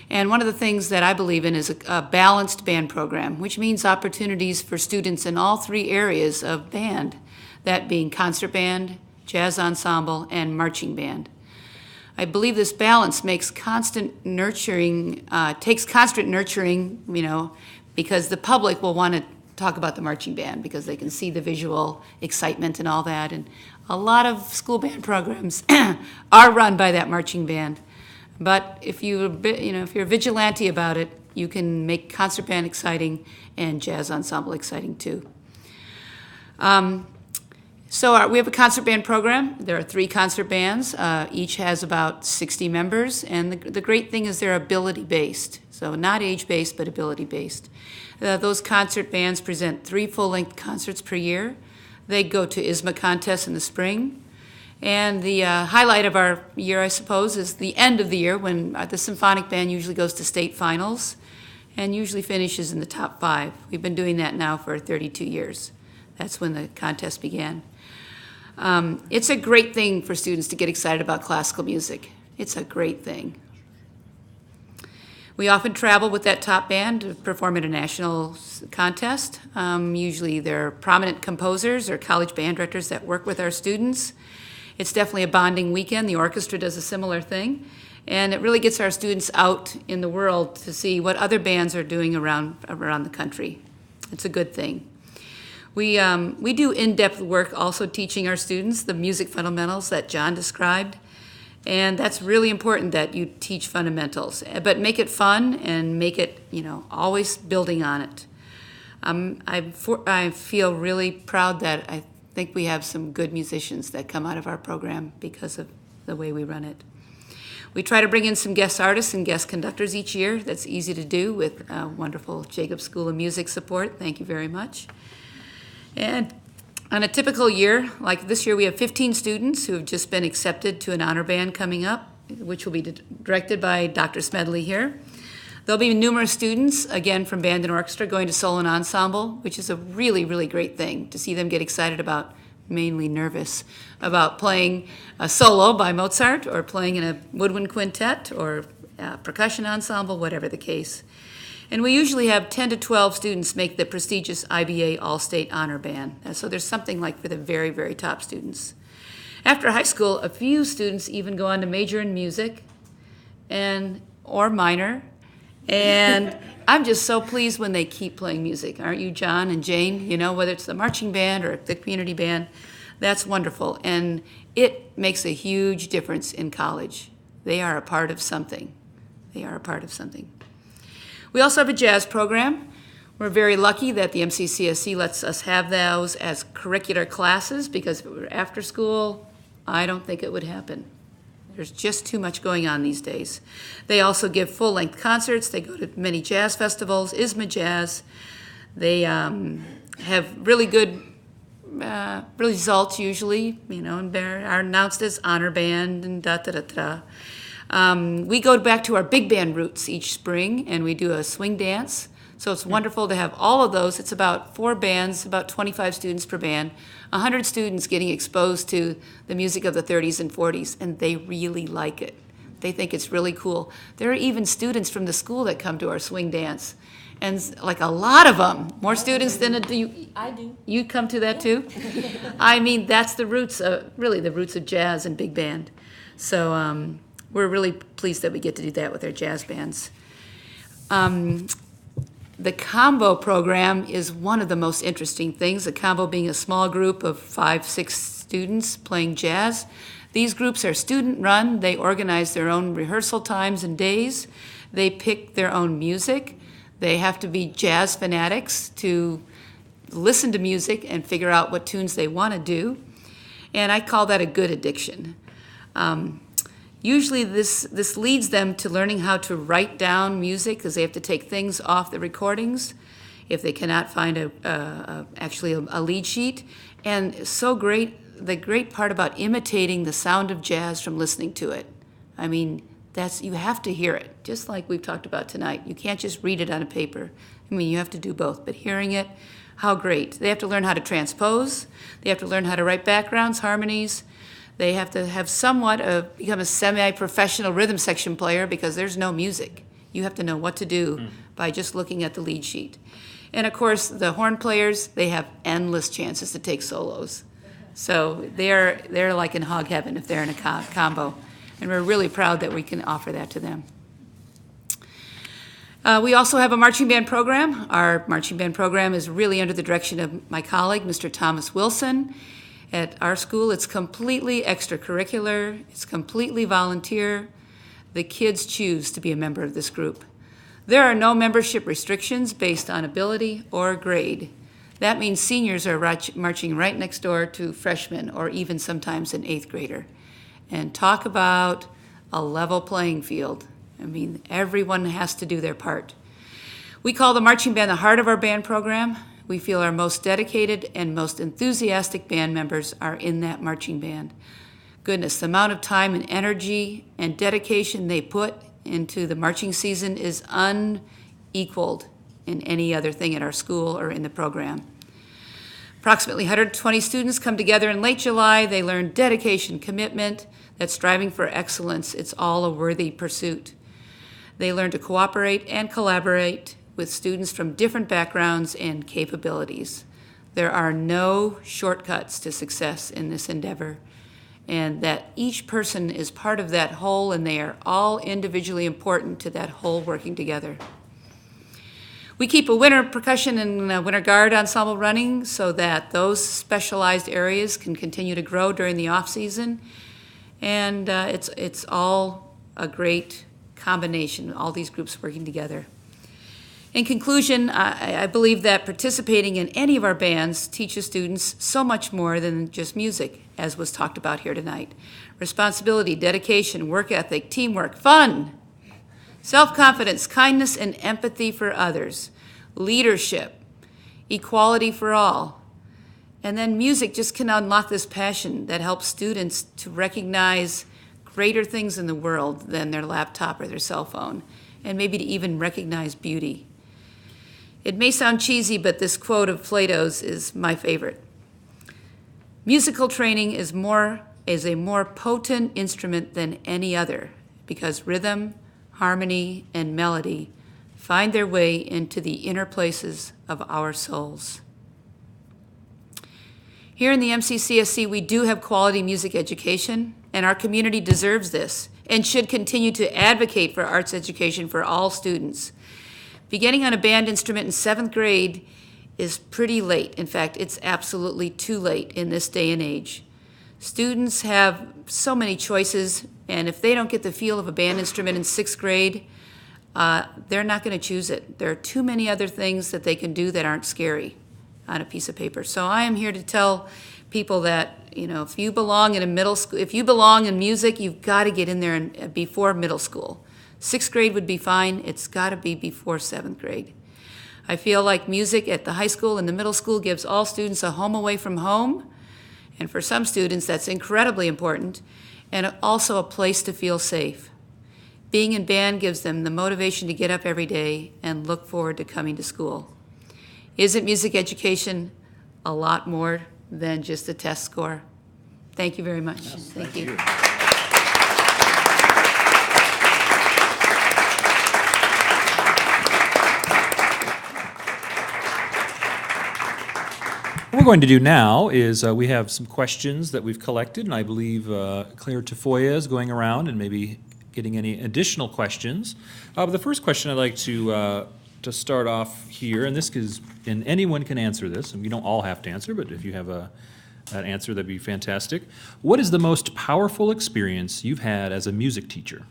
And one of the things that I believe in is a balanced band program, which means opportunities for students in all three areas of band, that being concert band, jazz ensemble, and marching band. I believe this balance takes constant nurturing, you know, because the public will want to talk about the marching band because they can see the visual excitement and all that. And a lot of school band programs are run by that marching band. But if you're vigilante about it, you can make concert band exciting and jazz ensemble exciting too. So we have a concert band program. There are 3 concert bands. Each has about 60 members. And the great thing is they're ability-based. So not age-based, but ability-based. Those concert bands present 3 full-length concerts per year. They go to ISMA contests in the spring. And the highlight of our year, I suppose, is the end of the year when the symphonic band usually goes to state finals and usually finishes in the top 5. We've been doing that now for 32 years. That's when the contest began. It's a great thing for students to get excited about classical music. It's a great thing. We often travel with that top band to perform at a national contest. Usually they're prominent composers or college band directors that work with our students. It's definitely a bonding weekend. The orchestra does a similar thing. And it really gets our students out in the world to see what other bands are doing around the country. It's a good thing. We do in-depth work also teaching our students the music fundamentals that John described. And that's really important that you teach fundamentals, but make it fun and make it, you know, always building on it. I feel really proud that I think we have some good musicians that come out of our program because of the way we run it. We try to bring in some guest artists and guest conductors each year. That's easy to do with wonderful Jacobs School of Music support. Thank you very much. And on a typical year, like this year, we have 15 students who have just been accepted to an honor band coming up, which will be directed by Dr. Smedley here. There'll be numerous students, again, from band and orchestra going to solo and ensemble, which is a really, really great thing to see them get excited about, mainly nervous, about playing a solo by Mozart or playing in a woodwind quintet or a percussion ensemble, whatever the case. And we usually have 10 to 12 students make the prestigious IBA All-State Honor Band. So there's something like for the very, very top students. After high school, a few students even go on to major in music or minor. And I'm just so pleased when they keep playing music. Aren't you, John and Jane? You know, whether it's the marching band or the community band, that's wonderful. And it makes a huge difference in college. They are a part of something. They are a part of something. We also have a jazz program. We're very lucky that the MCCSC lets us have those as curricular classes because if it were after school, I don't think it would happen. There's just too much going on these days. They also give full-length concerts. They go to many jazz festivals, ISMA Jazz. They have really good results usually, and are announced as honor band and da-da-da-da. We go back to our big band roots each spring, and we do a swing dance. So it's wonderful to have all of those. It's about 4 bands, about 25 students per band, 100 students getting exposed to the music of the 30s and 40s, and they really like it. They think it's really cool. There are even students from the school that come to our swing dance, and like a lot of them, more students than you. I do. You come to that too? I mean, that's the roots of jazz and big band. So we're really pleased that we get to do that with our jazz bands. The combo program is one of the most interesting things, the combo being a small group of 5, 6 students playing jazz. These groups are student-run. They organize their own rehearsal times and days. They pick their own music. They have to be jazz fanatics to listen to music and figure out what tunes they want to do. And I call that a good addiction. Usually this leads them to learning how to write down music because they have to take things off the recordings if they cannot find actually a lead sheet. And the great part about imitating the sound of jazz from listening to it. I mean, you have to hear it, just like we've talked about tonight. You can't just read it on a paper. I mean, you have to do both, but hearing it, how great. They have to learn how to transpose. They have to learn how to write backgrounds, harmonies. They have to have become a semi-professional rhythm section player because there's no music. You have to know what to do by just looking at the lead sheet. And of course, the horn players, they have endless chances to take solos. So they're like in hog heaven if they're in a combo. And we're really proud that we can offer that to them. We also have a marching band program. Our marching band program is really under the direction of my colleague, Mr. Thomas Wilson. At our school, it's completely extracurricular, it's completely volunteer. The kids choose to be a member of this group. There are no membership restrictions based on ability or grade. That means seniors are marching right next door to freshmen or even sometimes an 8th grader. And talk about a level playing field. I mean, everyone has to do their part. We call the marching band the heart of our band program. We feel our most dedicated and most enthusiastic band members are in that marching band. Goodness, the amount of time and energy and dedication they put into the marching season is unequaled in any other thing at our school or in the program. Approximately 120 students come together in late July. They learn dedication, commitment, that striving for excellence, it's all a worthy pursuit. They learn to cooperate and collaborate with students from different backgrounds and capabilities. There are no shortcuts to success in this endeavor, and that each person is part of that whole, and they are all individually important to that whole working together. We keep a winter percussion and winter guard ensemble running so that those specialized areas can continue to grow during the off-season, and it's all a great combination, all these groups working together. In conclusion, I believe that participating in any of our bands teaches students so much more than just music, as was talked about here tonight. Responsibility, dedication, work ethic, teamwork, fun, self-confidence, kindness and empathy for others, leadership, equality for all. And then music just can unlock this passion that helps students to recognize greater things in the world than their laptop or their cell phone, and maybe to even recognize beauty. It may sound cheesy, but this quote of Plato's is my favorite. Musical training is a more potent instrument than any other because rhythm, harmony, and melody find their way into the inner places of our souls. Here in the MCCSC, we do have quality music education, and our community deserves this and should continue to advocate for arts education for all students. Beginning on a band instrument in 7th grade is pretty late. In fact, it's absolutely too late in this day and age. Students have so many choices, and if they don't get the feel of a band instrument in 6th grade, they're not going to choose it. There are too many other things that they can do that aren't scary on a piece of paper. So I am here to tell people that You know, if you belong in a middle school, if you belong in music, you've got to get in there before middle school. 6th grade would be fine. It's got to be before 7th grade. I feel like music at the high school and the middle school gives all students a home away from home. And for some students, that's incredibly important. And also a place to feel safe. Being in band gives them the motivation to get up every day and look forward to coming to school. Isn't music education a lot more than just a test score? Thank you very much. Yes, Thank you. What we're going to do now is we have some questions that we've collected, and I believe Claire Tafoya is going around and maybe getting any additional questions. But the first question I'd like to start off here, and this is, and anyone can answer this, and you don't all have to answer, but if you have an answer, that'd be fantastic. What is the most powerful experience you've had as a music teacher?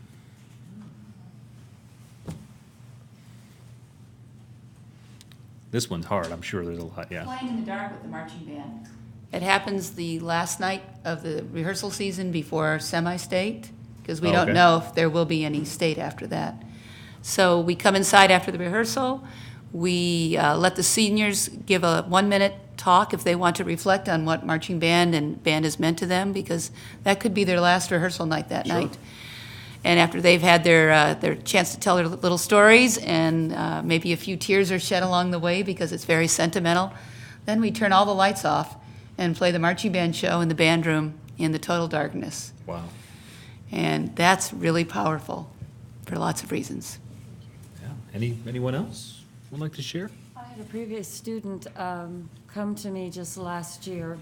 This one's hard. I'm sure there's a lot, yeah. Playing in the dark with the marching band. It happens the last night of the rehearsal season before semi-state, because we don't know if there will be any state after that. So we come inside after the rehearsal. We let the seniors give a 1-minute talk if they want to reflect on what marching band and band has meant to them, because that could be their last rehearsal night that night. And after they've had their chance to tell their little stories, and maybe a few tears are shed along the way because it's very sentimental, then we turn all the lights off and play the marching band show in the band room in the total darkness. Wow. And that's really powerful for lots of reasons. Yeah. Anyone else would like to share? I had a previous student come to me just last year.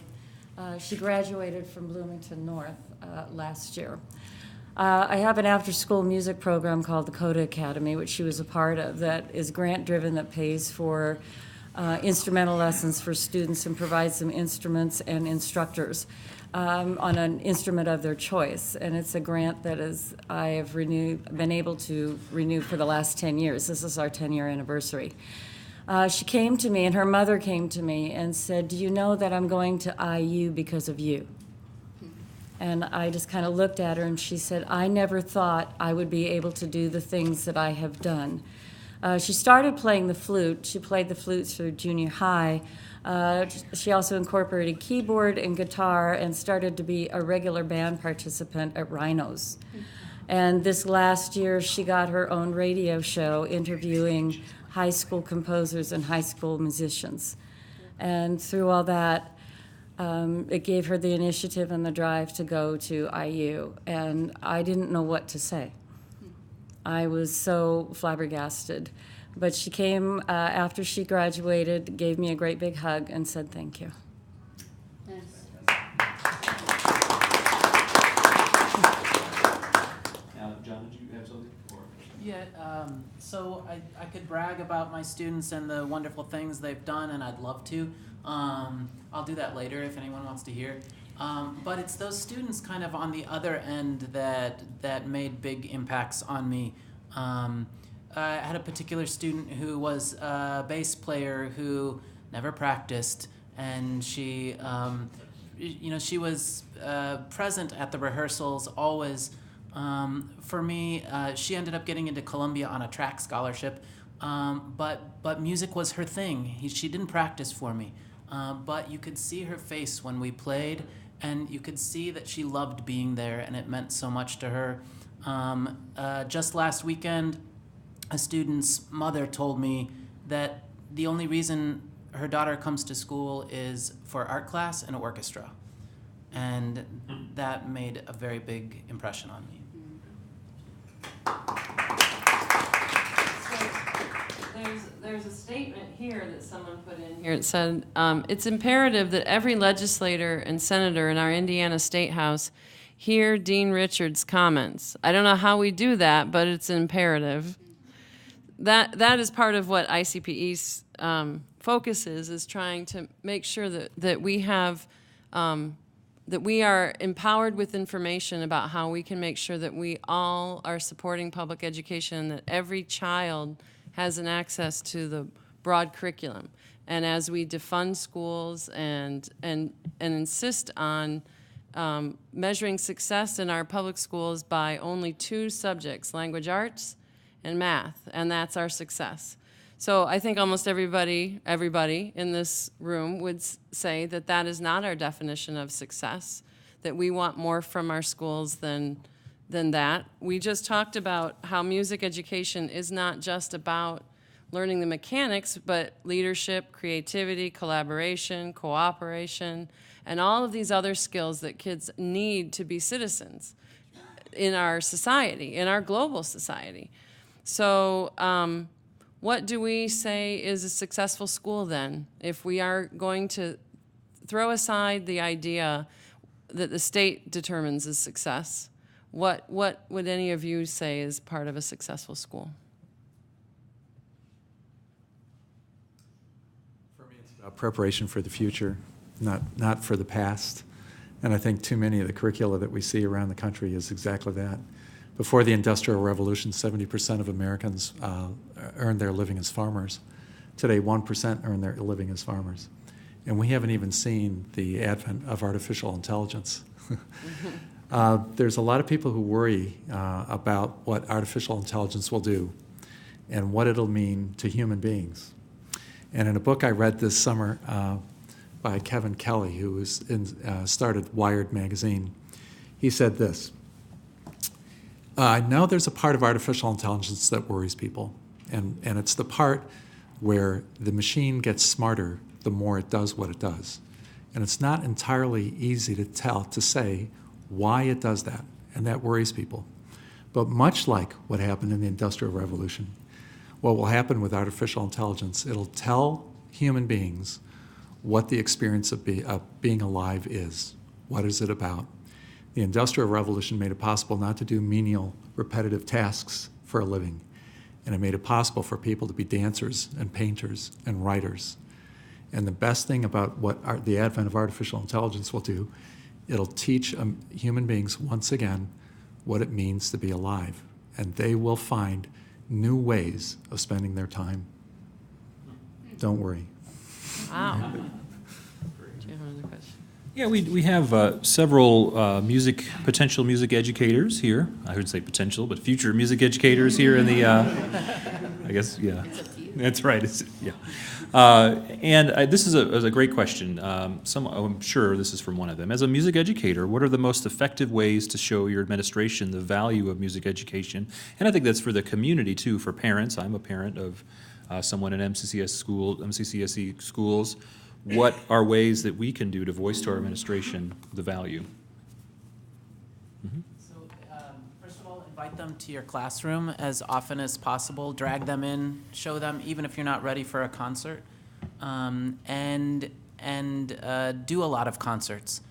She graduated from Bloomington North last year. I have an after-school music program called the Coda Academy, which she was a part of, that is grant-driven, that pays for instrumental lessons for students and provides them instruments and instructors on an instrument of their choice. And it's a grant that I have been able to renew for the last 10 years. This is our 10-year anniversary. She came to me, and her mother came to me and said, "Do you know that I'm going to IU because of you?" And I just kind of looked at her, and she said, "I never thought I would be able to do the things that I have done." She started playing the flute. She played the flute through junior high. She also incorporated keyboard and guitar and started to be a regular band participant at Rhinos. And this last year, she got her own radio show interviewing high school composers and high school musicians. And through all that, it gave her the initiative and the drive to go to IU, and I didn't know what to say. I was so flabbergasted. But she came after she graduated, gave me a great big hug, and said thank you. John, did you have something? Yeah, so I could brag about my students and the wonderful things they've done, and I'd love to. I'll do that later if anyone wants to hear. But it's those students kind of on the other end that made big impacts on me. I had a particular student who was a bass player who never practiced, and she was present at the rehearsals always. For me, she ended up getting into Columbia on a track scholarship, but music was her thing. She didn't practice for me, but you could see her face when we played, and you could see that she loved being there, and it meant so much to her. Just last weekend, a student's mother told me that the only reason her daughter comes to school is for art class and orchestra. And that made a very big impression on me. So there's a statement here that someone put in here. It said, it's imperative that every legislator and senator in our Indiana State House hear Dean Richards' comments. I don't know how we do that, but it's imperative. That is part of what ICPE's focus is trying to make sure that we have that we are empowered with information about how we can make sure that we all are supporting public education, and that every child has an access to the broad curriculum. And as we defund schools and insist on measuring success in our public schools by only 2 subjects, language arts and math, and that's our success. So I think almost everybody in this room would say that that is not our definition of success, that we want more from our schools than that. We just talked about how music education is not just about learning the mechanics, but leadership, creativity, collaboration, cooperation, and all of these other skills that kids need to be citizens in our society, in our global society. So what do we say is a successful school then? If we are going to throw aside the idea that the state determines as success, what would any of you say is part of a successful school? For me, it's about preparation for the future, not for the past. And I think too many of the curricula that we see around the country is exactly that. Before the Industrial Revolution, 70% of Americans earned their living as farmers. Today, 1% earn their living as farmers. And we haven't even seen the advent of artificial intelligence. There's a lot of people who worry about what artificial intelligence will do and what it'll mean to human beings. And in a book I read this summer by Kevin Kelly, who started Wired magazine, he said this: I know there's a part of artificial intelligence that worries people, and it's the part where the machine gets smarter the more it does what it does. And it's not entirely easy to say why it does that, and that worries people. But much like what happened in the Industrial Revolution, what will happen with artificial intelligence, it'll tell human beings what the experience of being alive is. What is it about? The Industrial Revolution made it possible not to do menial, repetitive tasks for a living. And it made it possible for people to be dancers and painters and writers. And the best thing about what the advent of artificial intelligence will do, it'll teach human beings once again what it means to be alive. And they will find new ways of spending their time. Don't worry. Wow. Do you have another question? Yeah, we have several potential music educators here. I would say potential, but future music educators here in the, I guess, yeah. That's right. This is a great question. I'm sure this is from one of them. As a music educator, what are the most effective ways to show your administration the value of music education? And I think that's for the community too, for parents. I'm a parent of someone in MCCSE schools. What are ways that we can do to voice to our administration the value? Mm-hmm. So, first of all, invite them to your classroom as often as possible. Drag them in, show them, even if you're not ready for a concert, and do a lot of concerts.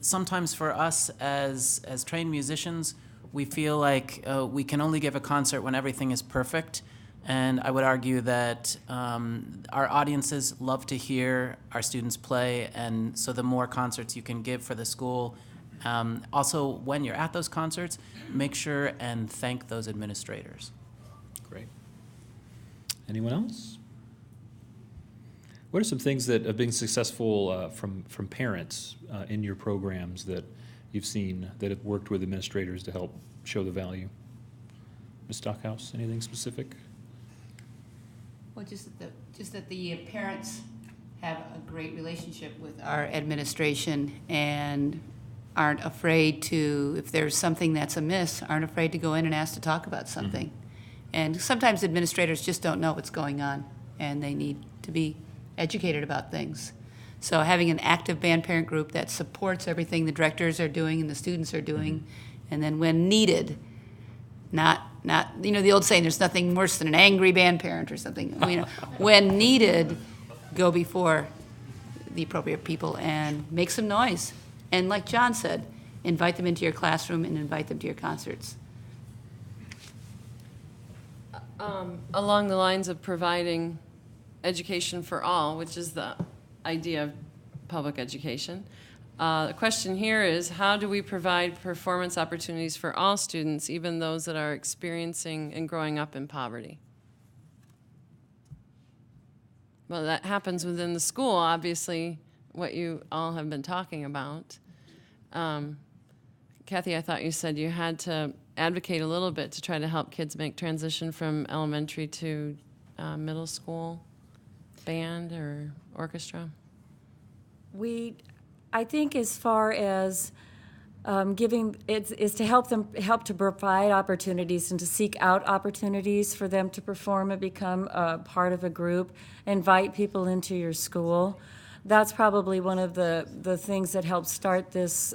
Sometimes for us as trained musicians, we feel like we can only give a concert when everything is perfect. And I would argue that our audiences love to hear our students play, and so the more concerts you can give for the school. Also, when you're at those concerts, make sure and thank those administrators. Great. Anyone else? What are some things that have been successful from parents in your programs that you've seen that have worked with administrators to help show the value? Ms. Stockhouse, anything specific? Well, just that the parents have a great relationship with our administration and aren't afraid to, if there's something that's amiss, aren't afraid to go in and ask to talk about something. Mm-hmm. And sometimes administrators just don't know what's going on, and they need to be educated about things. So having an active band parent group that supports everything the directors are doing and the students are doing, mm-hmm. and then when needed, not the old saying, there's nothing worse than an angry band parent or something. When needed, go before the appropriate people and make some noise. And like Jon said, invite them into your classroom and invite them to your concerts. Along the lines of providing education for all, which is the idea of public education, the question here is, how do we provide performance opportunities for all students, even those that are experiencing and growing up in poverty? Well, that happens within the school, obviously, what you all have been talking about. Cathy, I thought you said you had to advocate a little bit to try to help kids make transition from elementary to middle school band or orchestra. I think as far as giving, is to help to provide opportunities and to seek out opportunities for them to perform and become a part of a group, invite people into your school. That's probably one of the things that helps start this.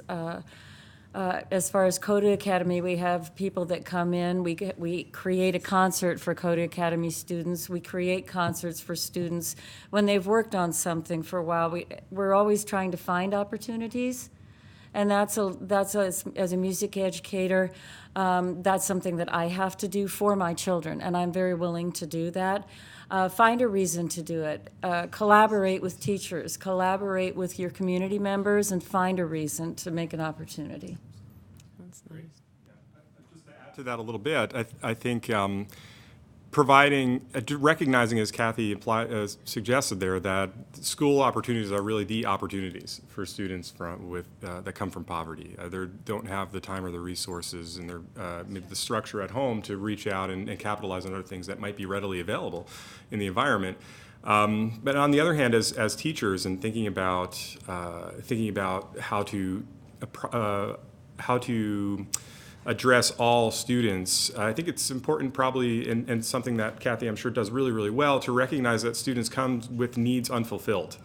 As far as Coda Academy, we have people that come in. We create a concert for Coda Academy students. We create concerts for students when they've worked on something for a while. We're always trying to find opportunities, and as a music educator, that's something that I have to do for my children, and I'm very willing to do that. Find a reason to do it. Collaborate with teachers. Collaborate with your community members, and find a reason to make an opportunity. That's nice. Just to add to that a little bit, I think recognizing, as Cathy suggested there, that school opportunities are really the opportunities for students that come from poverty. They don't have the time or the resources and maybe the structure at home to reach out and capitalize on other things that might be readily available in the environment. But on the other hand, as teachers and thinking about how to address all students, I think it's important probably, and something that Cathy I'm sure does really, really well, to recognize that students come with needs unfulfilled,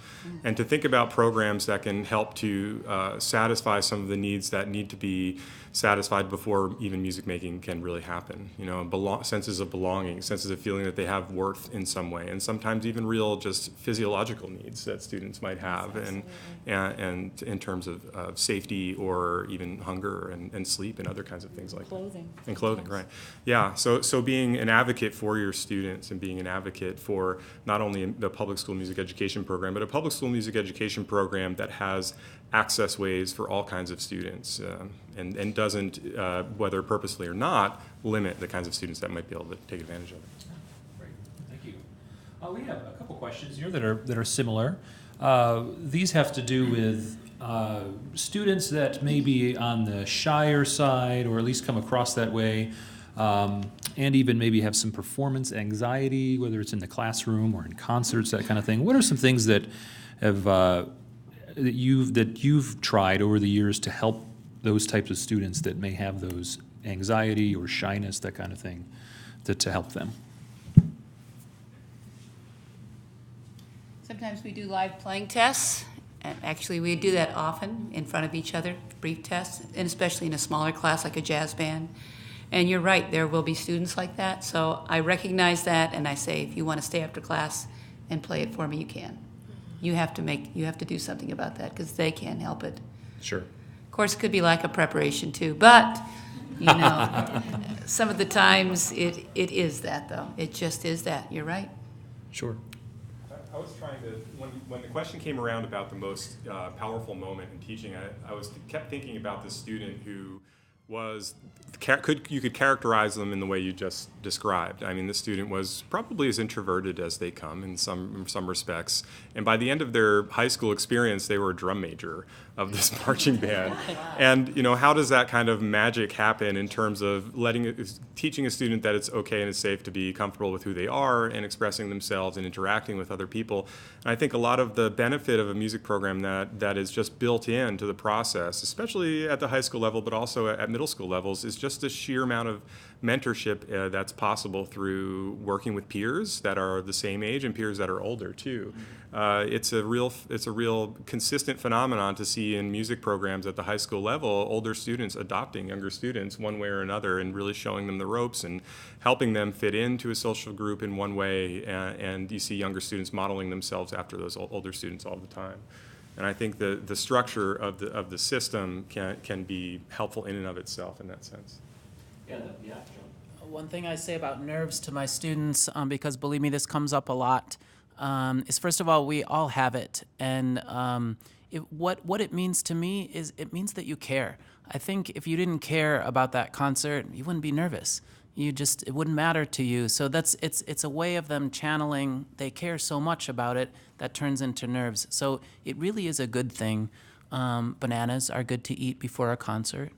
and to think about programs that can help to satisfy some of the needs that need to be satisfied before even music making can really happen. Senses of belonging, senses of feeling that they have worth in some way, and sometimes even real just physiological needs that students might have, and in terms of safety or even hunger and sleep and other kinds of things like Clothing. that. And clothing, right. Yeah, so being an advocate for your students and being an advocate for not only the public school music education program, but a public school music education program that has access ways for all kinds of students, and doesn't, whether purposely or not, limit the kinds of students that might be able to take advantage of it. Great, thank you. We have a couple questions here that are similar. These have to do with students that may be on the shyer side, or at least come across that way, and even maybe have some performance anxiety, whether it's in the classroom or in concerts, that kind of thing. What are some things that you've tried over the years to help those types of students that may have those anxiety or shyness, that kind of thing, to help them? Sometimes we do live playing tests, and actually we do that often in front of each other, brief tests, and especially in a smaller class like a jazz band. And you're right, there will be students like that, so I recognize that, and I say, if you want to stay after class and play it for me, you can. You have to do something about that, because they can't help it. Sure. Of course, it could be lack of preparation too, but, some of the times it is that, though. It just is that. You're right. Sure. I was trying to, when the question came around about the most powerful moment in teaching, I kept thinking about this student who you could characterize them in the way you just described. I mean, this student was probably as introverted as they come in some respects, and by the end of their high school experience, they were a drum major of this marching band. And how does that kind of magic happen in terms of teaching a student that it's okay and it's safe to be comfortable with who they are and expressing themselves and interacting with other people? And I think a lot of the benefit of a music program that is just built into the process, especially at the high school level, but also at middle school levels, is just the sheer amount of mentorship that's possible through working with peers that are the same age and peers that are older too. It's a real consistent phenomenon to see in music programs at the high school level, older students adopting younger students one way or another and really showing them the ropes and helping them fit into a social group in one way, and you see younger students modeling themselves after those older students all the time. And I think the structure of the system can be helpful in and of itself in that sense. Yeah, John. One thing I say about nerves to my students, because believe me, this comes up a lot, is first of all, we all have it. And what it means to me is it means that you care. I think if you didn't care about that concert, you wouldn't be nervous. it wouldn't matter to you. So it's a way of them channeling. They care so much about it that turns into nerves. So it really is a good thing. Bananas are good to eat before a concert.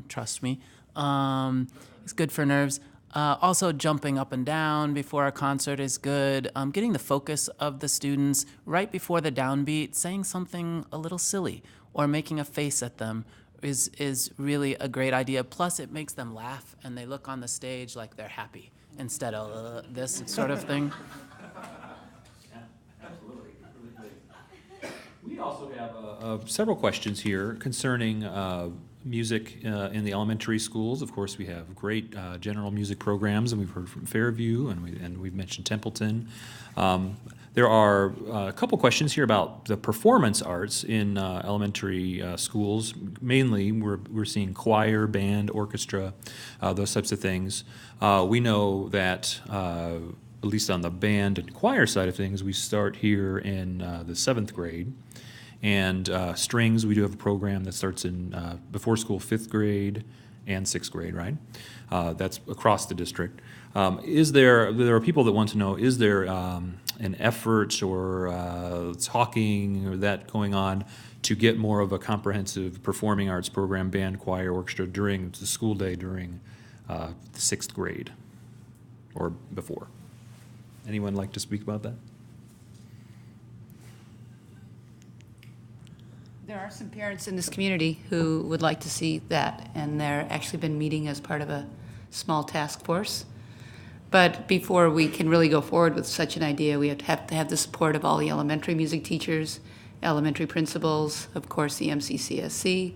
Trust me. It's good for nerves. Also, jumping up and down before a concert is good. Getting the focus of the students right before the downbeat, saying something a little silly or making a face at them is really a great idea. Plus, it makes them laugh and they look on the stage like they're happy instead of this sort of thing. Absolutely. We also have several questions here concerning music in the elementary schools. Of course, we have great general music programs, and we've heard from Fairview, and we've mentioned Templeton. There are a couple questions here about the performance arts in elementary schools. Mainly, we're seeing choir, band, orchestra, those types of things. We know that at least on the band and choir side of things, we start here in the 7th grade. And strings, we do have a program that starts in before school 5th grade and 6th grade, right? That's across the district. There are people that want to know, is there an effort or talking or that going on to get more of a comprehensive performing arts program, band, choir, orchestra during the school day during the 6th grade or before? Anyone like to speak about that? There are some parents in this community who would like to see that, and they're actually been meeting as part of a small task force. But before we can really go forward with such an idea, we have to have the support of all the elementary music teachers, elementary principals, of course the MCCSC.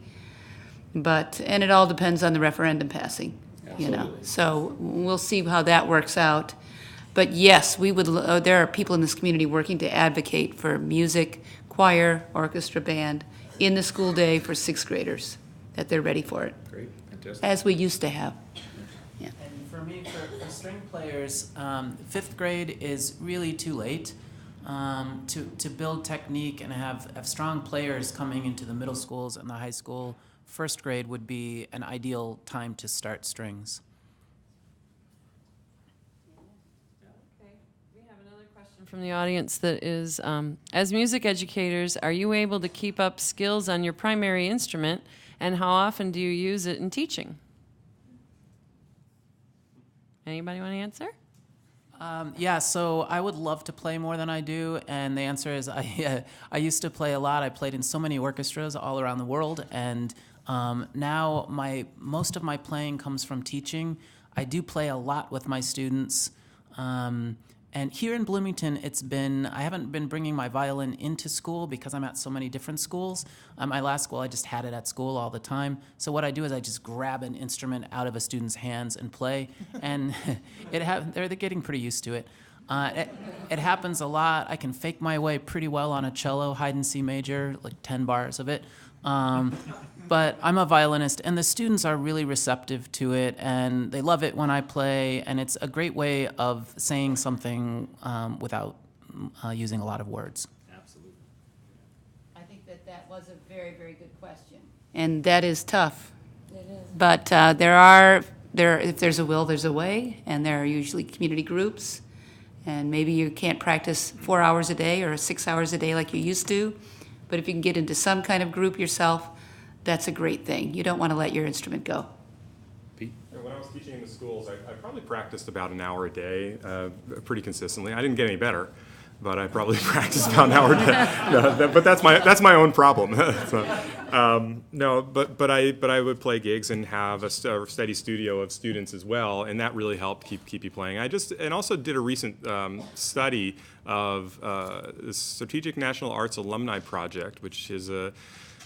And it all depends on the referendum passing, you know. So we'll see how that works out. But yes, there are people in this community working to advocate for music, choir, orchestra, band in the school day for 6th graders, that they're ready for it. Great, fantastic. As we used to have. Yeah. And for me, for string players, 5th grade is really too late to build technique and have strong players coming into the middle schools and the high school. 1st grade would be an ideal time to start strings. From the audience that is, as music educators, are you able to keep up skills on your primary instrument, and how often do you use it in teaching? Anybody want to answer? Yeah, so I would love to play more than I do, and the answer is I used to play a lot. I played in so many orchestras all around the world, and now most of my playing comes from teaching. I do play a lot with my students. And here in Bloomington, I haven't been bringing my violin into school because I'm at so many different schools. My last school, I just had it at school all the time. So what I do is I just grab an instrument out of a student's hands and play, and they're getting pretty used to it. It happens a lot. I can fake my way pretty well on a cello, hide and C major, like 10 bars of it. But I'm a violinist, and the students are really receptive to it, and they love it when I play, and it's a great way of saying something without using a lot of words. Absolutely. I think that was a very, very good question. And that is tough. It is. But if there's a will, there's a way, and there are usually community groups, and maybe you can't practice 4 hours a day or 6 hours a day like you used to, but if you can get into some kind of group yourself, that's a great thing. You don't want to let your instrument go. Pete? When I was teaching in the schools, I probably practiced about an hour a day pretty consistently. I didn't get any better, but I probably practiced about an hour a day. No, but that's my own problem. So, but I would play gigs and have a steady studio of students as well, and that really helped keep you playing. And also did a recent study of the Strategic National Arts Alumni Project, which is a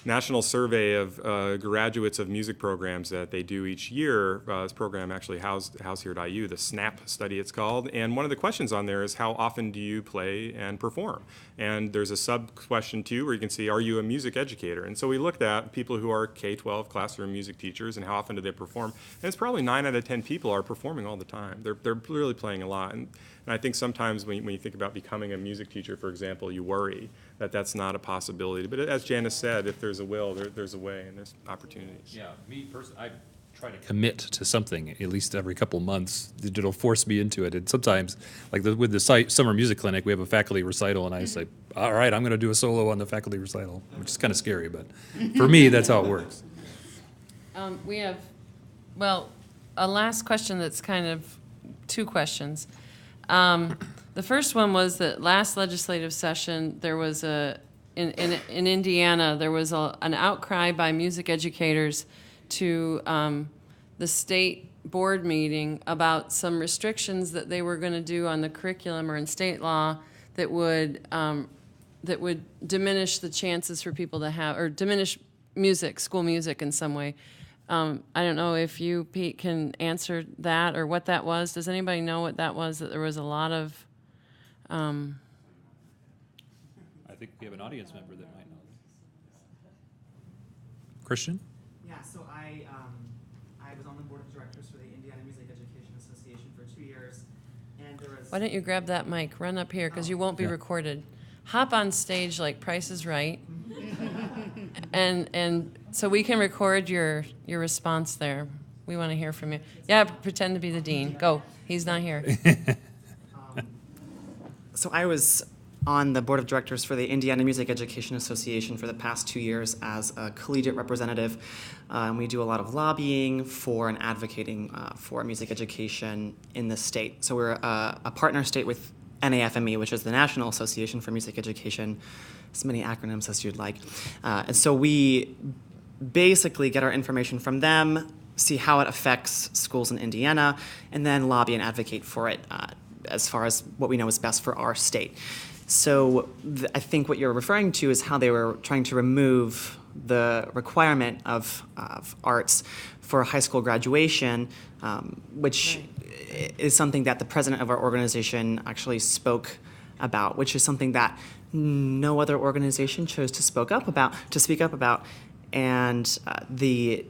national survey of graduates of music programs that they do each year. This program actually housed here at IU, the SNAP study it's called. And one of the questions on there is how often do you play and perform? And there's a sub-question too where you can see, are you a music educator? And so we looked at people who are K-12 classroom music teachers and how often do they perform. And it's probably 9 out of 10 people are performing all the time. They're really playing a lot. And I think sometimes when you think about becoming a music teacher, for example, you worry that that's not a possibility. But as Janice said, if there's a will, there's a way, and there's opportunities. Yeah, me personally, try to commit to something at least every couple months. It'll force me into it. And sometimes, like with the summer music clinic, we have a faculty recital, and I say, all right, I'm going to do a solo on the faculty recital, which is kind of scary, but for me, that's how it works. We have, well, a last question that's kind of two questions. The first one was that last legislative session, there was in Indiana, there was an outcry by music educators to the state board meeting about some restrictions that they were going to do on the curriculum or in state law that would diminish the chances for people to have, or diminish music, school music in some way. I don't know if you, Pete, can answer that or what that was. Does anybody know what that was? That there was a lot of... I think we have an audience member that might know. Christian? Yeah, so I was on the board of directors for the Indiana Music Education Association for 2 years, and there was... Why don't you grab that mic? Run up here, because you won't be recorded. Hop on stage like Price is Right, and so we can record your response there. We want to hear from you. Yeah, pretend to be the dean. Go. He's not here. So I was on the board of directors for the Indiana Music Education Association for the past 2 years as a collegiate representative. And we do a lot of lobbying for and advocating for music education in the state. So we're a partner state with NAFME, which is the National Association for Music Education, as many acronyms as you'd like. And so we basically get our information from them, see how it affects schools in Indiana, and then lobby and advocate for it as far as what we know is best for our state. So I think what you're referring to is how they were trying to remove the requirement of arts for high school graduation, which is something that the president of our organization actually spoke about, which is something that no other organization chose to speak up about, and the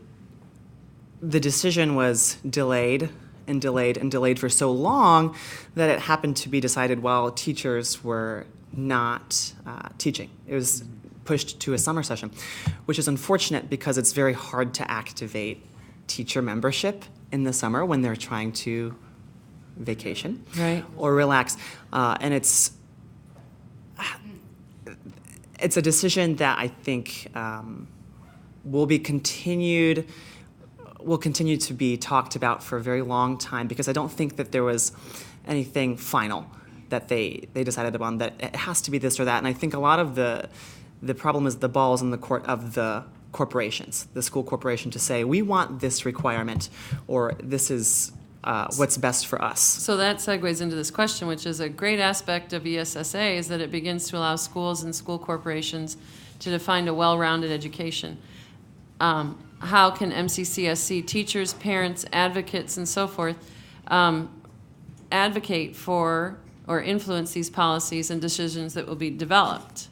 decision was delayed and delayed and delayed for so long that it happened to be decided while teachers were not teaching. It was pushed to a summer session, which is unfortunate because it's very hard to activate teacher membership in the summer when they're trying to vacation or relax. And it's a decision that I think will continue to be talked about for a very long time, because I don't think that there was anything final that they decided upon, that it has to be this or that. And I think a lot of the problem is the ball's in the court of the corporations, the school corporation, to say, we want this requirement, or this is what's best for us. So that segues into this question, which is a great aspect of ESSA, is that it begins to allow schools and school corporations to define a well-rounded education. How can MCCSC teachers, parents, advocates, and so forth advocate for or influence these policies and decisions that will be developed?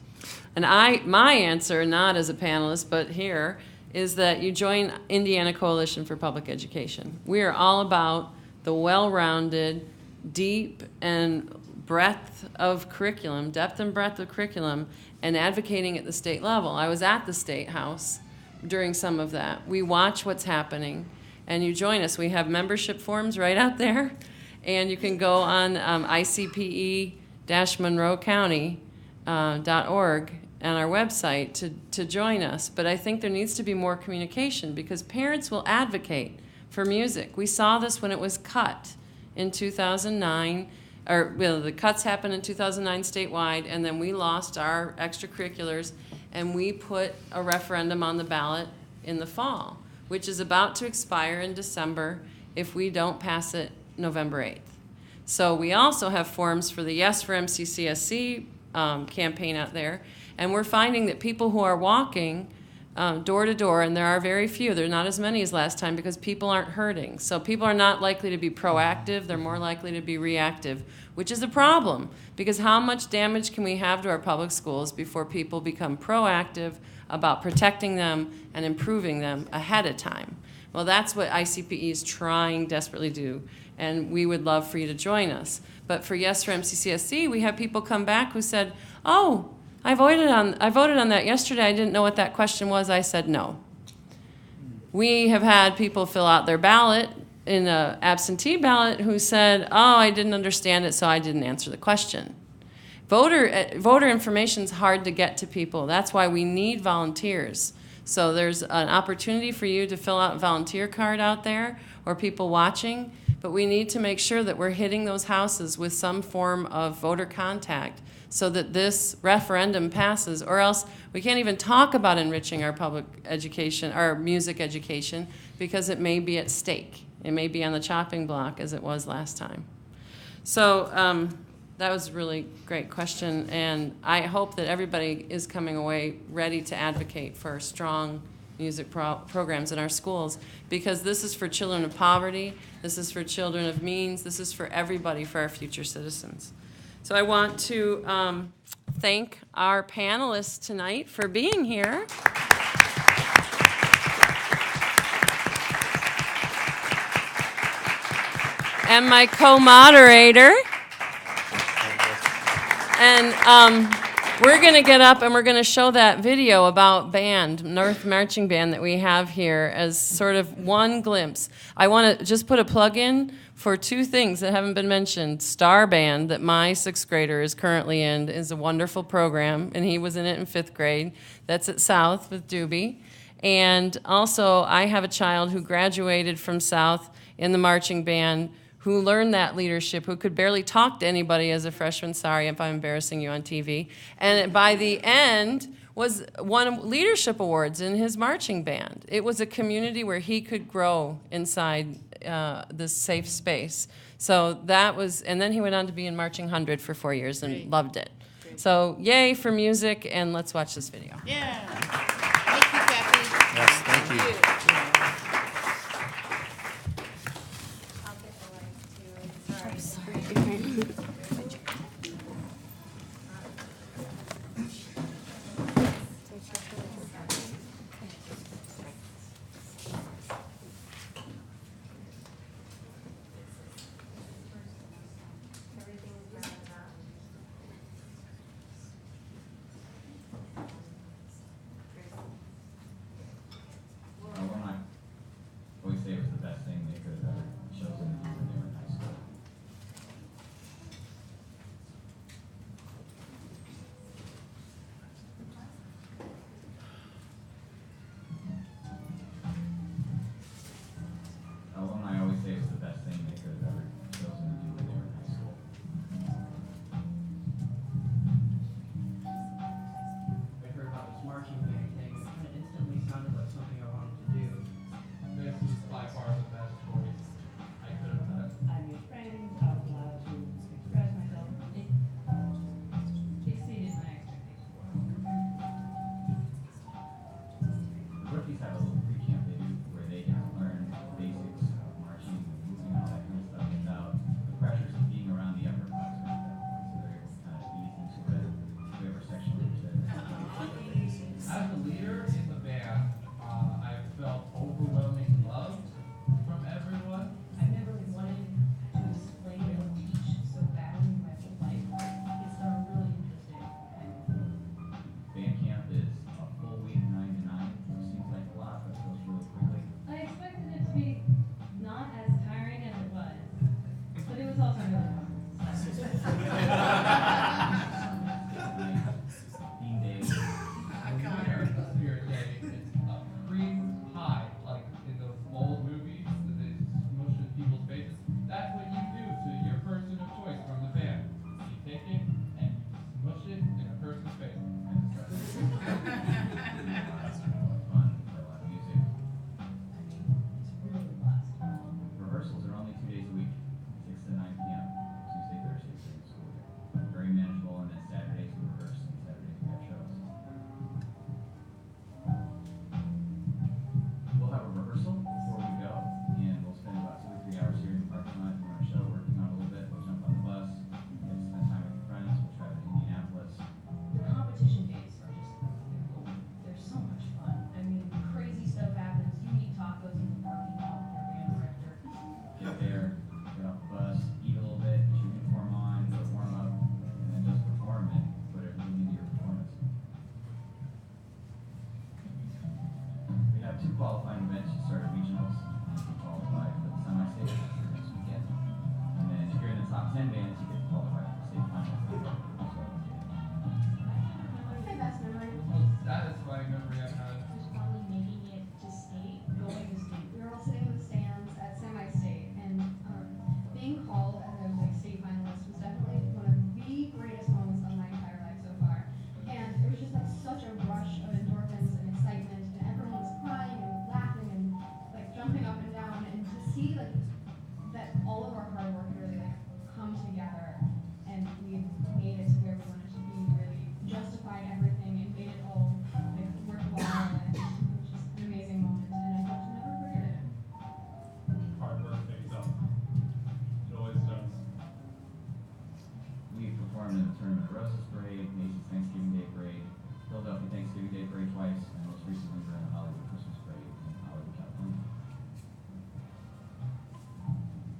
And my answer, not as a panelist, but here, is that you join Indiana Coalition for Public Education. We are all about the well-rounded, deep and breadth of curriculum, depth and breadth of curriculum, and advocating at the state level. I was at the State House during some of that. We watch what's happening, and you join us. We have membership forms right out there, and you can go on ICPE-monroecounty.org and our website to join us. But I think there needs to be more communication, because parents will advocate for music. We saw this when it was cut in 2009, the cuts happened in 2009 statewide, and then we lost our extracurriculars, and we put a referendum on the ballot in the fall, which is about to expire in December if we don't pass it November 8th. So we also have forms for the Yes for MCCSC campaign out there, and we're finding that people who are walking door to door, and there are very few, there are not as many as last time, because people aren't hurting. So people are not likely to be proactive, they're more likely to be reactive, which is a problem, because how much damage can we have to our public schools before people become proactive about protecting them and improving them ahead of time? Well, that's what ICPE is trying desperately to do, and we would love for you to join us. But for Yes for MCCSC, we have people come back who said, oh, I voted on that yesterday. I didn't know what that question was. I said no. We have had people fill out their ballot in an absentee ballot who said, oh, I didn't understand it, so I didn't answer the question. Voter information is hard to get to people. That's why we need volunteers. So there's an opportunity for you to fill out a volunteer card out there, or people watching, but we need to make sure that we're hitting those houses with some form of voter contact so that this referendum passes, or else we can't even talk about enriching our public education, our music education, because it may be at stake. It may be on the chopping block as it was last time. So that was a really great question, and I hope that everybody is coming away ready to advocate for strong music programs in our schools, because this is for children of poverty, this is for children of means, this is for everybody, for our future citizens. So I want to thank our panelists tonight for being here. And my co-moderator. And we're going to get up and we're going to show that video about band, North Marching Band that we have here as sort of one glimpse. I want to just put a plug in for two things that haven't been mentioned. Star Band, that my 6th grader is currently in, is a wonderful program, and he was in it in 5th grade. That's at South with Doobie. And also, I have a child who graduated from South in the marching band, who learned that leadership, who could barely talk to anybody as a freshman. Sorry if I'm embarrassing you on TV. And by the end, won leadership awards in his marching band. It was a community where he could grow inside this safe space. So that was, and then he went on to be in Marching 100 for 4 years and loved it. So yay for music, and let's watch this video. Yeah. Thank you, Cathy. Yes, thank you.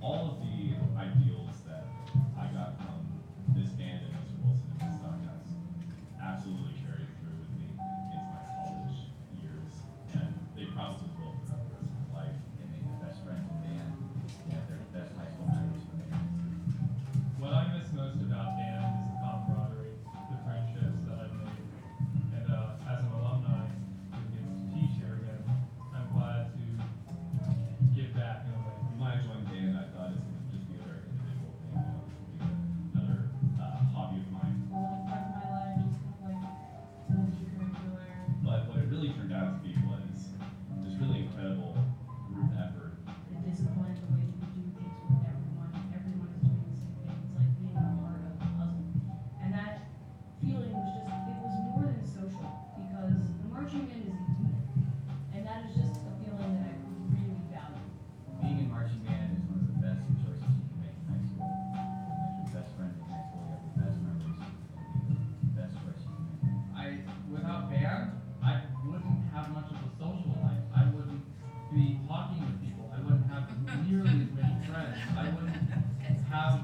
all of the ideals that I got from this band and Mr. Wilson and Ms. Stockhouse absolutely carried through with me into my college years, and they probably will for the rest of my life. They made the best friends in band. Yeah, they're the best high school members for me. What I miss most about band is the camaraderie, the friendships that I've made, and as an alumni who gets to teach here again, I'm glad to give back in a way. When I joined band, I thought it would just be a very individual thing, you know, be another hobby of mine. Part of my life, just kind of like extracurricular. But what it really turned out to be was this really incredible group effort. The discipline, the way that you do things with everyone is doing the same thing. It's like being a part of a puzzle. And that feeling was just, it was more than social, because the marching band is a unit. And that is just a feeling that I really value. Being in marching band is one of the best choices you can make in high school. You have your best friends in high school, you have the best memories, it'll be the best choice you can make. Without band, I wouldn't have much of a social life. I wouldn't be talking with people. I wouldn't have nearly as many friends. I wouldn't have